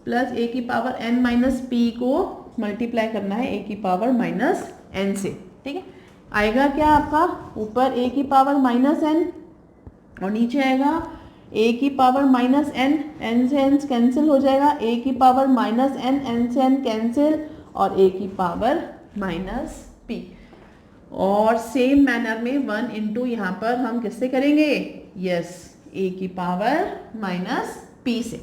plus a की पावर n माइनस p को मल्टीप्लाई करना है a की पावर माइनस n से, ठीक है। आएगा क्या आपका, ऊपर a की पावर माइनस n और नीचे आएगा a की पावर माइनस n से n कैंसिल हो जाएगा, a की पावर माइनस n से n कैंसिल और a की पावर माइनस p। और सेम मैनर में 1 इंटू यहाँ पर हम किससे करेंगे, यस, a की पावर माइनस p से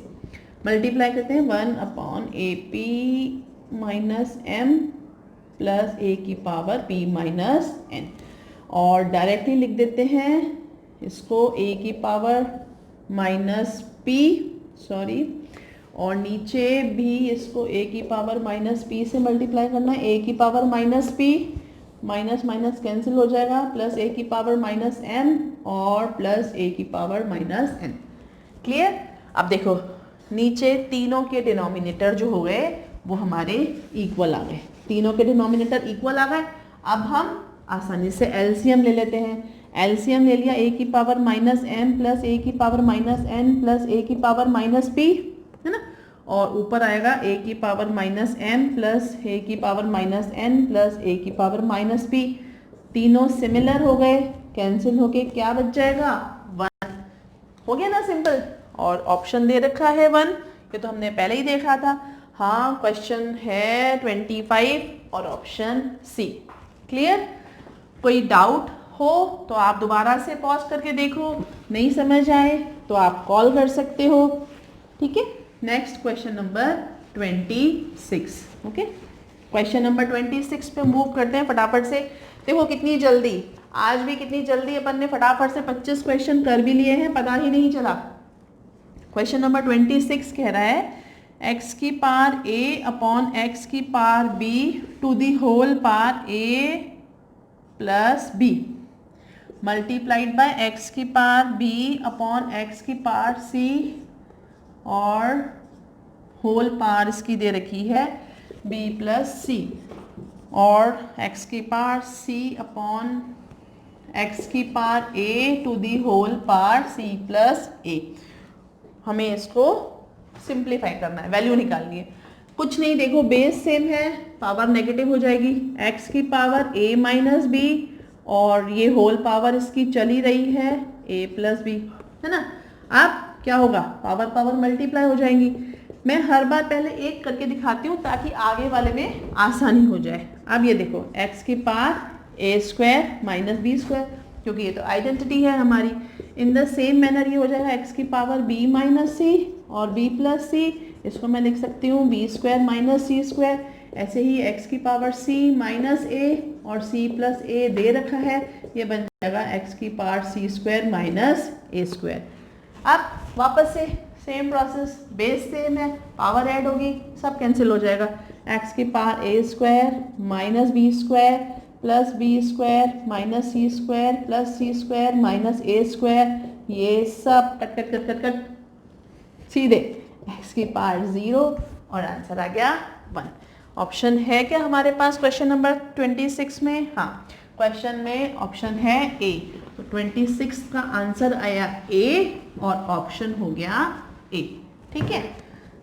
मल्टीप्लाई करते हैं, 1 upon A P minus m plus a की पावर p माइनस n। और डायरेक्टली लिख देते हैं इसको a की पावर माइनस p, सॉरी, और नीचे भी इसको a की पावर माइनस p से मल्टीप्लाई करना है, a की power minus p, minus minus cancel हो जाएगा, प्लस a की पावर माइनस m और प्लस a की पावर माइनस n, क्लियर। अब देखो नीचे तीनों के डिनोमिनेटर जो हो गए वो हमारे इक्वल आ गए, तीनों के डिनोमिनेटर इक्वल आ गए। अब हम आसानी से एलसीएम ले लेते हैं, एलसीएम ले लिया, a की power minus m plus a की power minus n plus a की पावर माइनस p, है ना, और ऊपर आएगा a की power minus m plus a की power minus n plus a की पावर माइनस p। तीनों सिमिलर हो गए, कैंसिल होके क्या बच जाएगा, 1, हो गया ना, सिंपल। और ऑप्शन दे रखा है 1, ये तो हमने पहले ही देखा था। हाँ, क्वेश्चन है 25 और ऑप्शन सी, क्लियर। कोई डाउट हो तो आप दोबारा से पॉज करके देखो, नहीं समझ आए तो आप कॉल कर सकते हो, ठीक है। Next question number 26, okay. Question number 26 पे मूव करते हैं फटाफट से। देखो कितनी जल्दी, आज भी कितनी जल्दी अपन ने फटाफट से 25 क्वेश्चन कर भी लिए हैं, पता ही नहीं चला। क्वेश्चन नंबर 26 कह रहा है x की पावर a अपॉन x की power b to the whole power a plus b multiplied by x की पावर b अपॉन x की पावर c और होल पावर इसकी दे रखी है b प्लस c और x की पावर c अपॉन x की power a to the whole power c plus a। हमें इसको सिंप्लीफाई करना है, वैल्यू निकालनी है। कुछ नहीं, देखो बेस सेम है, पावर नेगेटिव हो जाएगी, x की पावर a माइनस b और ये होल पावर इसकी चली रही है a प्लस b, है ना। अब क्या होगा, पावर पावर मल्टीप्लाई हो जाएंगी। मैं हर बार पहले एक करके दिखाती हूँ ताकि आगे वाले में आसानी हो जाए। अब ये देखो x की power a square minus b square, क्योंकि ये तो आइडेंटिटी है हमारी। इन द सेम मैनर ये हो जाएगा x की पावर b माइनस c और b प्लस c, इसको मैं लिख सकती हूँ b square minus c square. ऐसे ही x की पावर c माइनस a और c प्लस ए दे रखा है, ये बन जाएगा x की पावर c स्क्वायर माइनस ए स्क्वायर। अब वापस से सेम प्रोसेस, बेस सेम है, पावर ऐड होगी, सब कैंसिल हो जाएगा। x की power a square minus B square plus B square minus c square plus c square minus A square, ये सब cut cut cut cut cut सीधे x की पावर 0 और आंसर आ गया 1। ऑप्शन है क्या हमारे पास क्वेश्चन नंबर 26 में? हाँ, क्वेश्चन में ऑप्शन है ए, तो 26 का आंसर आया ए और ऑप्शन हो गया ए। ठीक है,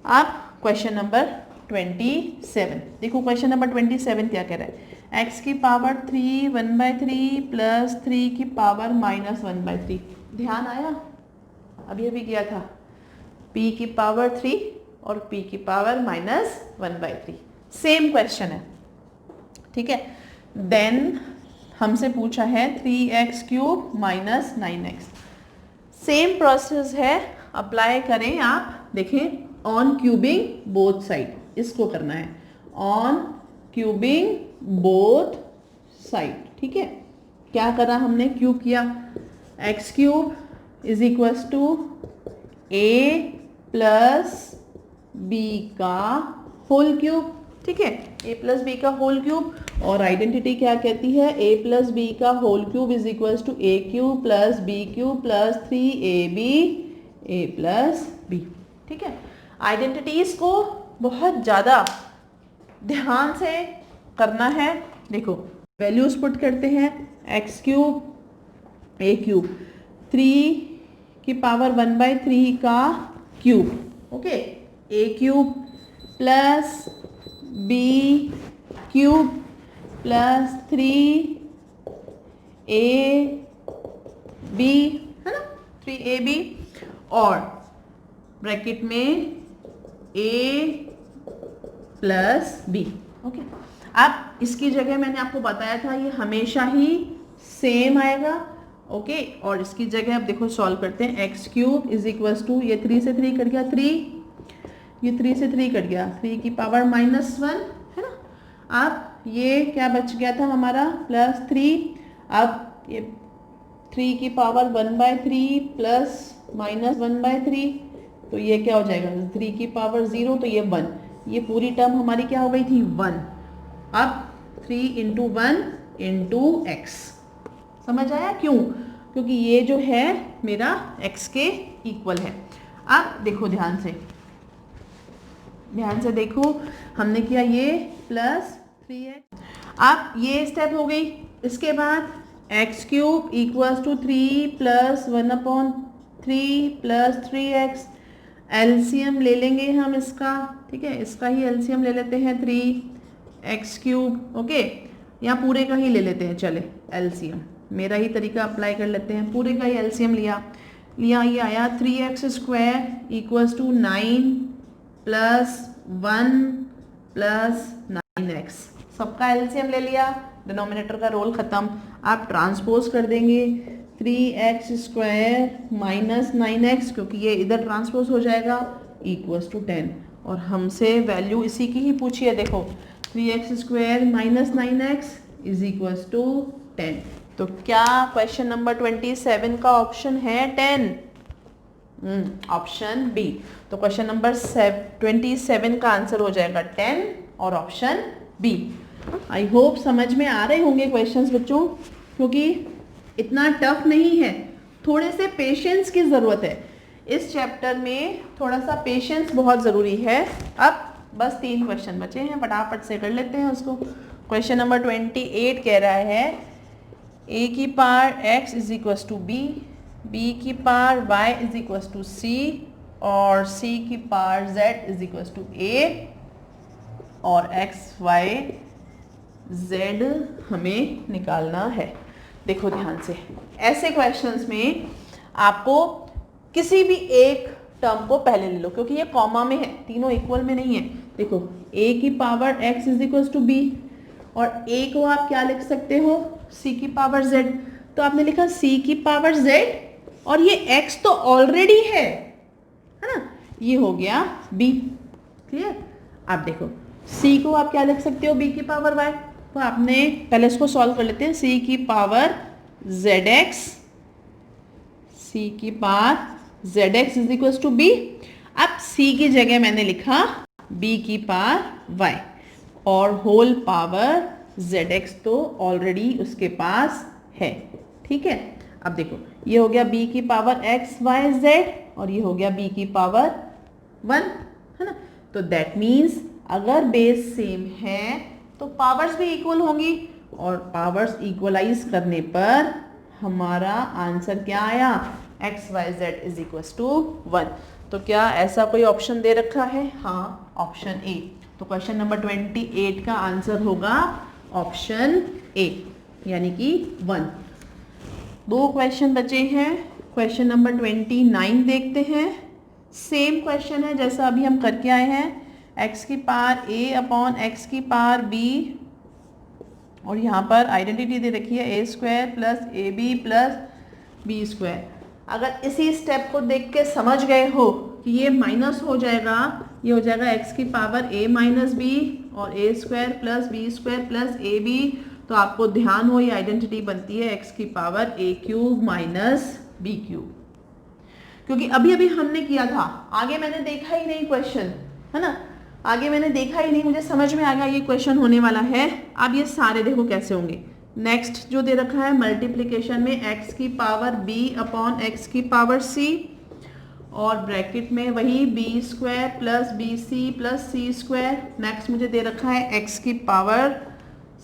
अब क्वेश्चन नंबर 27 देखो, क्वेश्चन नंबर 27 क्या कह रहा है? x की पावर 3 1/3 प्लस 3 की पावर माइनस 1/3। ध्यान आया? अभी अभी किया था, p की पावर 3 और p की पावर माइनस 1/3, सेम क्वेश्चन है। ठीक है, देन हमसे पूछा है 3x cube minus 9x। Same process है, अप्लाई करें आप, देखें, ऑन क्यूबिंग बोथ साइड, इसको करना है ऑन क्यूबिंग बोथ साइड। ठीक है, क्या करा हमने? क्यूब किया, x cube is equals to a plus b का होल क्यूब। ठीक है, a प्लस बी का होल क्यूब, और आइडेंटिटी क्या कहती है? a प्लस बी का whole cube is equals to a cube plus b cube plus 3ab a plus b। ठीक है, आइडेंटिटीज को बहुत ज़्यादा ध्यान से करना है। देखो, वैल्यूज पुट करते हैं, x क्यूब a क्यूब 3 की पावर 1/3 का cube, okay, a cube plus b cube plus 3ab है ना, 3ab, और ब्रैकेट में a प्लस b। ओके, अब इसकी जगह मैंने आपको बताया था ये हमेशा ही सेम आएगा। ओके, और इसकी जगह अब देखो सॉल्व करते हैं। X cube is equals to, ये 3 से 3 कट गया 3, ये 3 से 3 कट गया, 3 की पावर माइनस 1 है ना। अब ये क्या बच गया था हमारा? प्लस 3। अब ये 3 की पावर 1/3 प्लस माइनस 1/3, तो ये क्या हो जाएगा? 3 की पावर 0, तो ये 1, ये पूरी टर्म हमारी क्या हो गई थी? 1। अब 3 इंटू 1 इंटू एक्स, समझ आया? क्यों? क्योंकि ये जो है मेरा x के इक्वल है। अब देखो ध्यान से देखो, हमने किया ये प्लस 3x। अब ये स्टेप हो गई। इसके बाद x cube equals to 3 plus 1/3 plus 3x। LCM ले लेंगे हम इसका, ठीक है, इसका ही एलसीएम ले लेते हैं 3x क्यूब। ओके, यहाँ पूरे का ही ले लेते हैं, चले एलसीएम, मेरा ही तरीका अप्लाई कर लेते हैं। पूरे का ही एलसीएम लिया, ये आया 3x square equals to 9 plus 1 plus 9x। सबका एलसीएम ले लिया, डिनोमिनेटर का रोल खत्म। आप ट्रांसपोज कर देंगे 3x स्क्वायर माइनस 9x, क्योंकि ये इधर ट्रांसपोज हो जाएगा, इक्वल्स टू 10। और हमसे वैल्यू इसी की ही पूछी है, देखो 3x square minus 9x is equals to 10। तो क्या क्वेश्चन नंबर 27 का ऑप्शन है 10? Option B. तो क्वेश्चन नंबर 27 का आंसर हो जाएगा 10 और ऑप्शन बी। आई होप समझ में आ रहे होंगे क्वेश्चंस बच्चों, क्योंकि इतना टफ नहीं है, थोड़े से पेशेंस की ज़रूरत है। इस चैप्टर में थोड़ा सा पेशेंस बहुत ज़रूरी है। अब बस 3 क्वेश्चन बचे हैं, फटाफट से कर लेते हैं उसको। क्वेश्चन नंबर 28 कह रहा है a की power x is equals to b, b की power y is equals to c और c की power z is equals to a, और x y z हमें निकालना है। देखो ध्यान से, ऐसे क्वेश्चंस में आपको किसी भी एक टर्म को पहले ले लो, क्योंकि ये कॉमा में है, तीनों इक्वल में नहीं है। देखो a की power x is equals to b, और a को आप क्या लिख सकते हो? c की पावर z। तो आपने लिखा c की पावर z, और ये x तो ऑलरेडी है ना, ये हो गया b। क्लियर? आप देखो c को आप क्या लिख सकते हो? b की पावर y, तो आपने पहले इसको सॉल्व कर लेते हैं। c की पावर zx, c की power zx is equal to b। अब c की जगह मैंने लिखा b की पावर y और होल पावर zx तो ऑलरेडी उसके पास है, ठीक है। अब देखो ये हो गया b की पावर x y z और ये हो गया b की पावर 1, है ना। तो दैट मीन्स अगर बेस सेम है तो पावर्स भी इक्वल होंगी और पावर्स इक्वलाइज करने पर हमारा आंसर क्या आया, X Y Z is equal to 1। तो क्या ऐसा कोई ऑप्शन दे रखा है? हाँ, ऑप्शन ए। तो क्वेश्चन नंबर 28 का आंसर होगा ऑप्शन ए, यानी कि 1। 2 क्वेश्चन बचे हैं। क्वेश्चन नंबर 29 देखते हैं। सेम क्वेश्चन है जैसा अभी हम करके आए हैं, x की पावर a अपॉन x की पावर b और यहाँ पर आइडेंटिटी दे रखी है a square plus A B plus B square. अगर इसी स्टेप को देख के समझ गए हो कि ये माइनस हो जाएगा, ये हो जाएगा x की पावर a माइनस बी और a square plus B square plus A B, तो आपको ध्यान हो ये आइडेंटिटी बनती है x की power a cube minus B cube. क्योंकि अभी अभी हमने किया था, आगे मैंने देखा ही नहीं क्वेश्चन, है ना, आगे मैंने देखा ही नहीं, मुझे समझ में आ गया ये क्वेश्चन होने वाला है। अब ये सारे देखो कैसे होंगे। नेक्स्ट जो दे रखा है मल्टीप्लिकेशन में x की पावर b अपॉन x की पावर c और ब्रैकेट में वही b square plus b c plus c square. Next मुझे दे रखा है x की पावर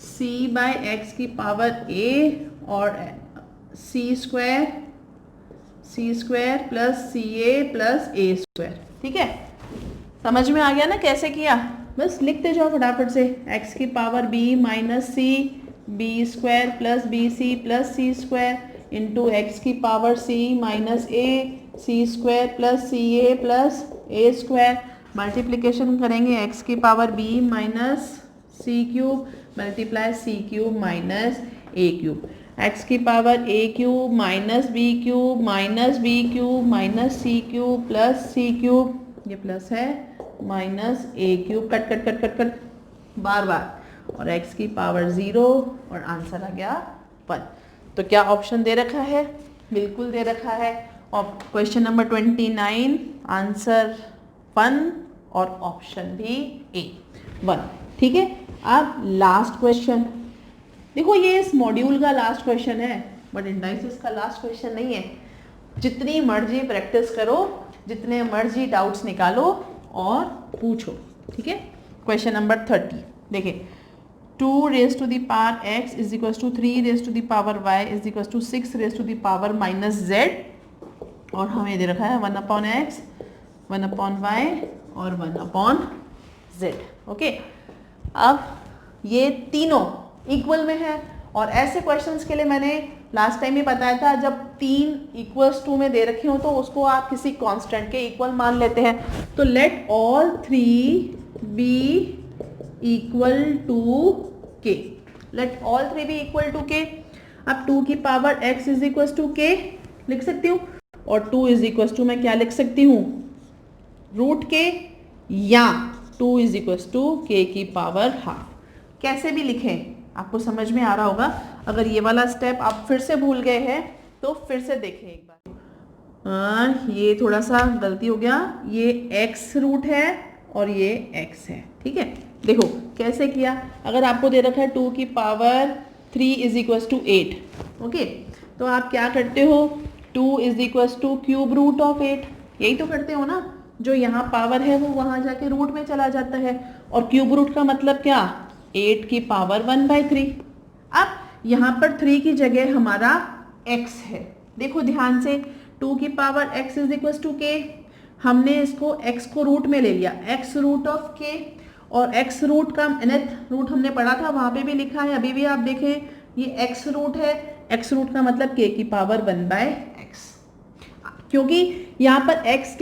c बाय एक्स की पावर a और c square plus c a plus a square, ठीक है। समझ में आ गया ना कैसे किया? बस लिखते जाओ फटाफट से। x की power b minus c b square plus b c plus c square into x की power c minus a c square plus c a plus a square. Multiplication करेंगे x की power b minus c cube multiply c cube minus a cube, x की power a cube minus B cube minus B cube minus c cube plus c cube, ये plus है minus a cube, cut cut cut cut cut बार बार, और x की power 0 और answer आ गया 1। तो क्या option दे रखा है? बिल्कुल दे रखा है। और क्वेश्चन नंबर 29 आंसर 1 और ऑप्शन भी ए 1, ठीक है। अब लास्ट क्वेश्चन देखो, ये इस मॉड्यूल का लास्ट क्वेश्चन है बट इंडाइसिस का लास्ट क्वेश्चन नहीं है। जितनी मर्जी प्रैक्टिस करो, जितने मर्जी डाउट्स निकालो और पूछो, ठीक है। क्वेश्चन नंबर 30 देखिए, 2 raise to the power x is equal to 3 raise to the power y is equal to 6 raise to the power minus z और हमें दे रखा है 1 अपॉन x 1 अपॉन y और 1 अपॉन z, ओके। अब ये तीनों equal में है और ऐसे क्वेश्चंस के लिए मैंने लास्ट टाइम ही बताया था, जब 3 इक्वल्स टू में दे रखे हो तो उसको आप किसी कांस्टेंट के इक्वल मान लेते हैं। तो let all 3 be equal to k, let all 3 be equal to k। अब 2 की power x is equal to k लिख सकती हूँ और 2 इज इक्वल टू मैं क्या लिख सकती हूँ, रूट k, या 2 इज इक्वल टू k की पावर हाफ। कैसे भी लिखें आपको समझ में आ रहा होगा। अगर ये वाला स्टेप आप फिर से भूल गए हैं तो फिर से देखें एक बार। ये थोड़ा सा गलती हो गया, ये x रूट है और ये x है, ठीक है। देखो कैसे किया। अगर आपको दे रखा है 2 की power 3 is equal to 8, okay, तो आप क्या करते हो, 2 is equal to cube root of 8, यही तो करते हो ना। जो यहाँ पावर है वो वहाँ जाके रूट में चला जाता है और क्यूब रूट का मतलब क्या, 8 की पावर 1/3। अब यहाँ पर 3 की जगह हमारा x है। देखो ध्यान से, 2 की power x is equal to k, हमने इसको x को रूट में ले लिया, x रूट ऑफ k, और x रूट का nth रूट हमने पढ़ा था, वहाँ पे भी लिखा है, अभी भी आप देखें ये x रूट है, x रूट का मतलब k की पावर 1/x। क्योंकि यहाँ पर x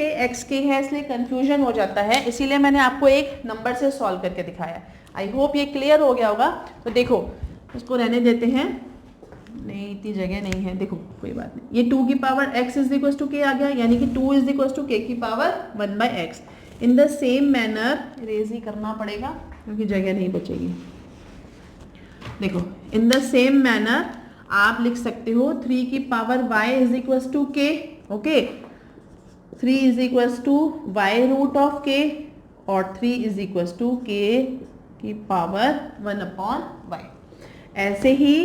k है इसलिए कंफ्यूजन हो जाता है, इसीलिए मैंने आपको एक नंबर से सॉल्व करके दिखाया। आई होप ये क्लियर हो गया होगा। तो देखो इसको रहने देते हैं, नहीं इतनी जगह नहीं है, देखो कोई बात नहीं। ये 2 की power x is equal to k आ गया, यानी कि 2 इज इक्वल टू k की power 1/x। In the same manner erase ही करना पड़ेगा क्योंकि जगह नहीं बचेगी। देखो इन द सेम मैनर आप लिख सकते हो 3 की power y is equals to k, okay, 3 is equals to y root of k और 3 इज इक्वल्स टू k की पावर 1 अपॉन y। ऐसे ही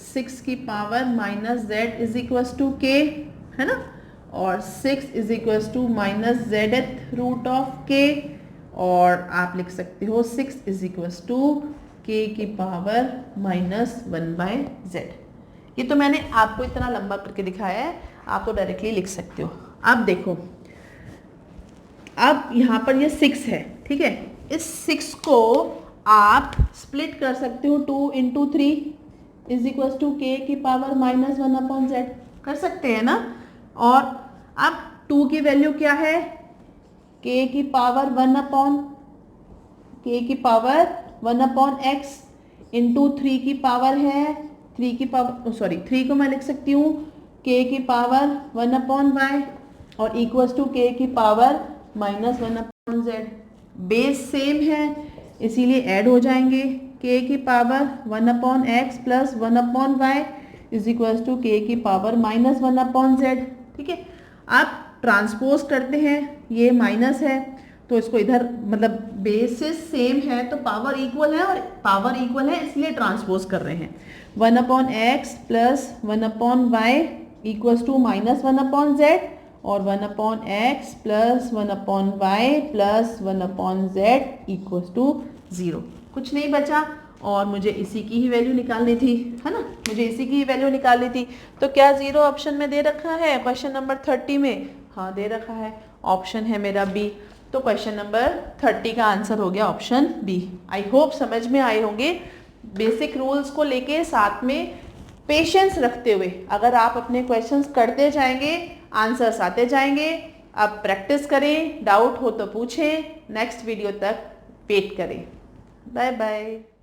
6 की power minus z is equals to k, है ना, और 6 is equals to minus zth root of k, और आप लिख सकते हो 6 इज इक्वल्स टू k की पावर माइनस 1 बाय z। ये तो मैंने आपको इतना लंबा करके दिखाया है, आप तो डायरेक्टली लिख सकते हो। अब देखो, अब यहाँ पर ये 6 है, ठीक है, इस 6 को आप स्प्लिट कर सकते हो 2 into 3 is equals to k की पावर माइनस 1 अपॉन z, कर सकते हैं ना। और अब 2 की वैल्यू क्या है, k की पावर 1 अपॉन x इंटू 3 की पावर है 3 की पावर, सॉरी 3 को मैं लिख सकती हूँ k की पावर 1 अपॉन y और इक्वल्स टू k की power minus 1 upon z। Base same है इसीलिए ऐड हो जाएंगे, k की power 1 upon x plus 1 upon y is equals to k की पावर माइनस 1 अपॉन z, ठीक है। आप ट्रांसपोज करते हैं, ये माइनस है तो इसको इधर, मतलब बेसिस सेम है तो पावर इक्वल है, और पावर इक्वल है इसलिए ट्रांसपोज कर रहे हैं। 1 upon X plus 1 upon Y equals to minus 1 upon Z, और 1 upon X plus 1 upon Y plus 1 upon Z equals to 0। कुछ नहीं बचा और मुझे इसी की ही वैल्यू निकालनी थी, है ना, मुझे इसी की ही वैल्यू निकालनी थी। तो क्या 0 ऑप्शन में दे रखा है क्वेश्चन नंबर 30 में? हाँ दे रखा है, ऑप्शन है मेरा बी। तो क्वेश्चन नंबर 30 का आंसर हो गया ऑप्शन बी। आई होप समझ में आए होंगे। बेसिक रूल्स को लेके साथ में पेशेंस रखते हुए अगर आप अपने क्वेश्चंस करते जाएंगे, आंसर्स आते जाएंगे। अब प्रैक्टिस करें, डाउट हो तो पूछें, नेक्स्ट वीडियो तक वेट करें। Bye bye.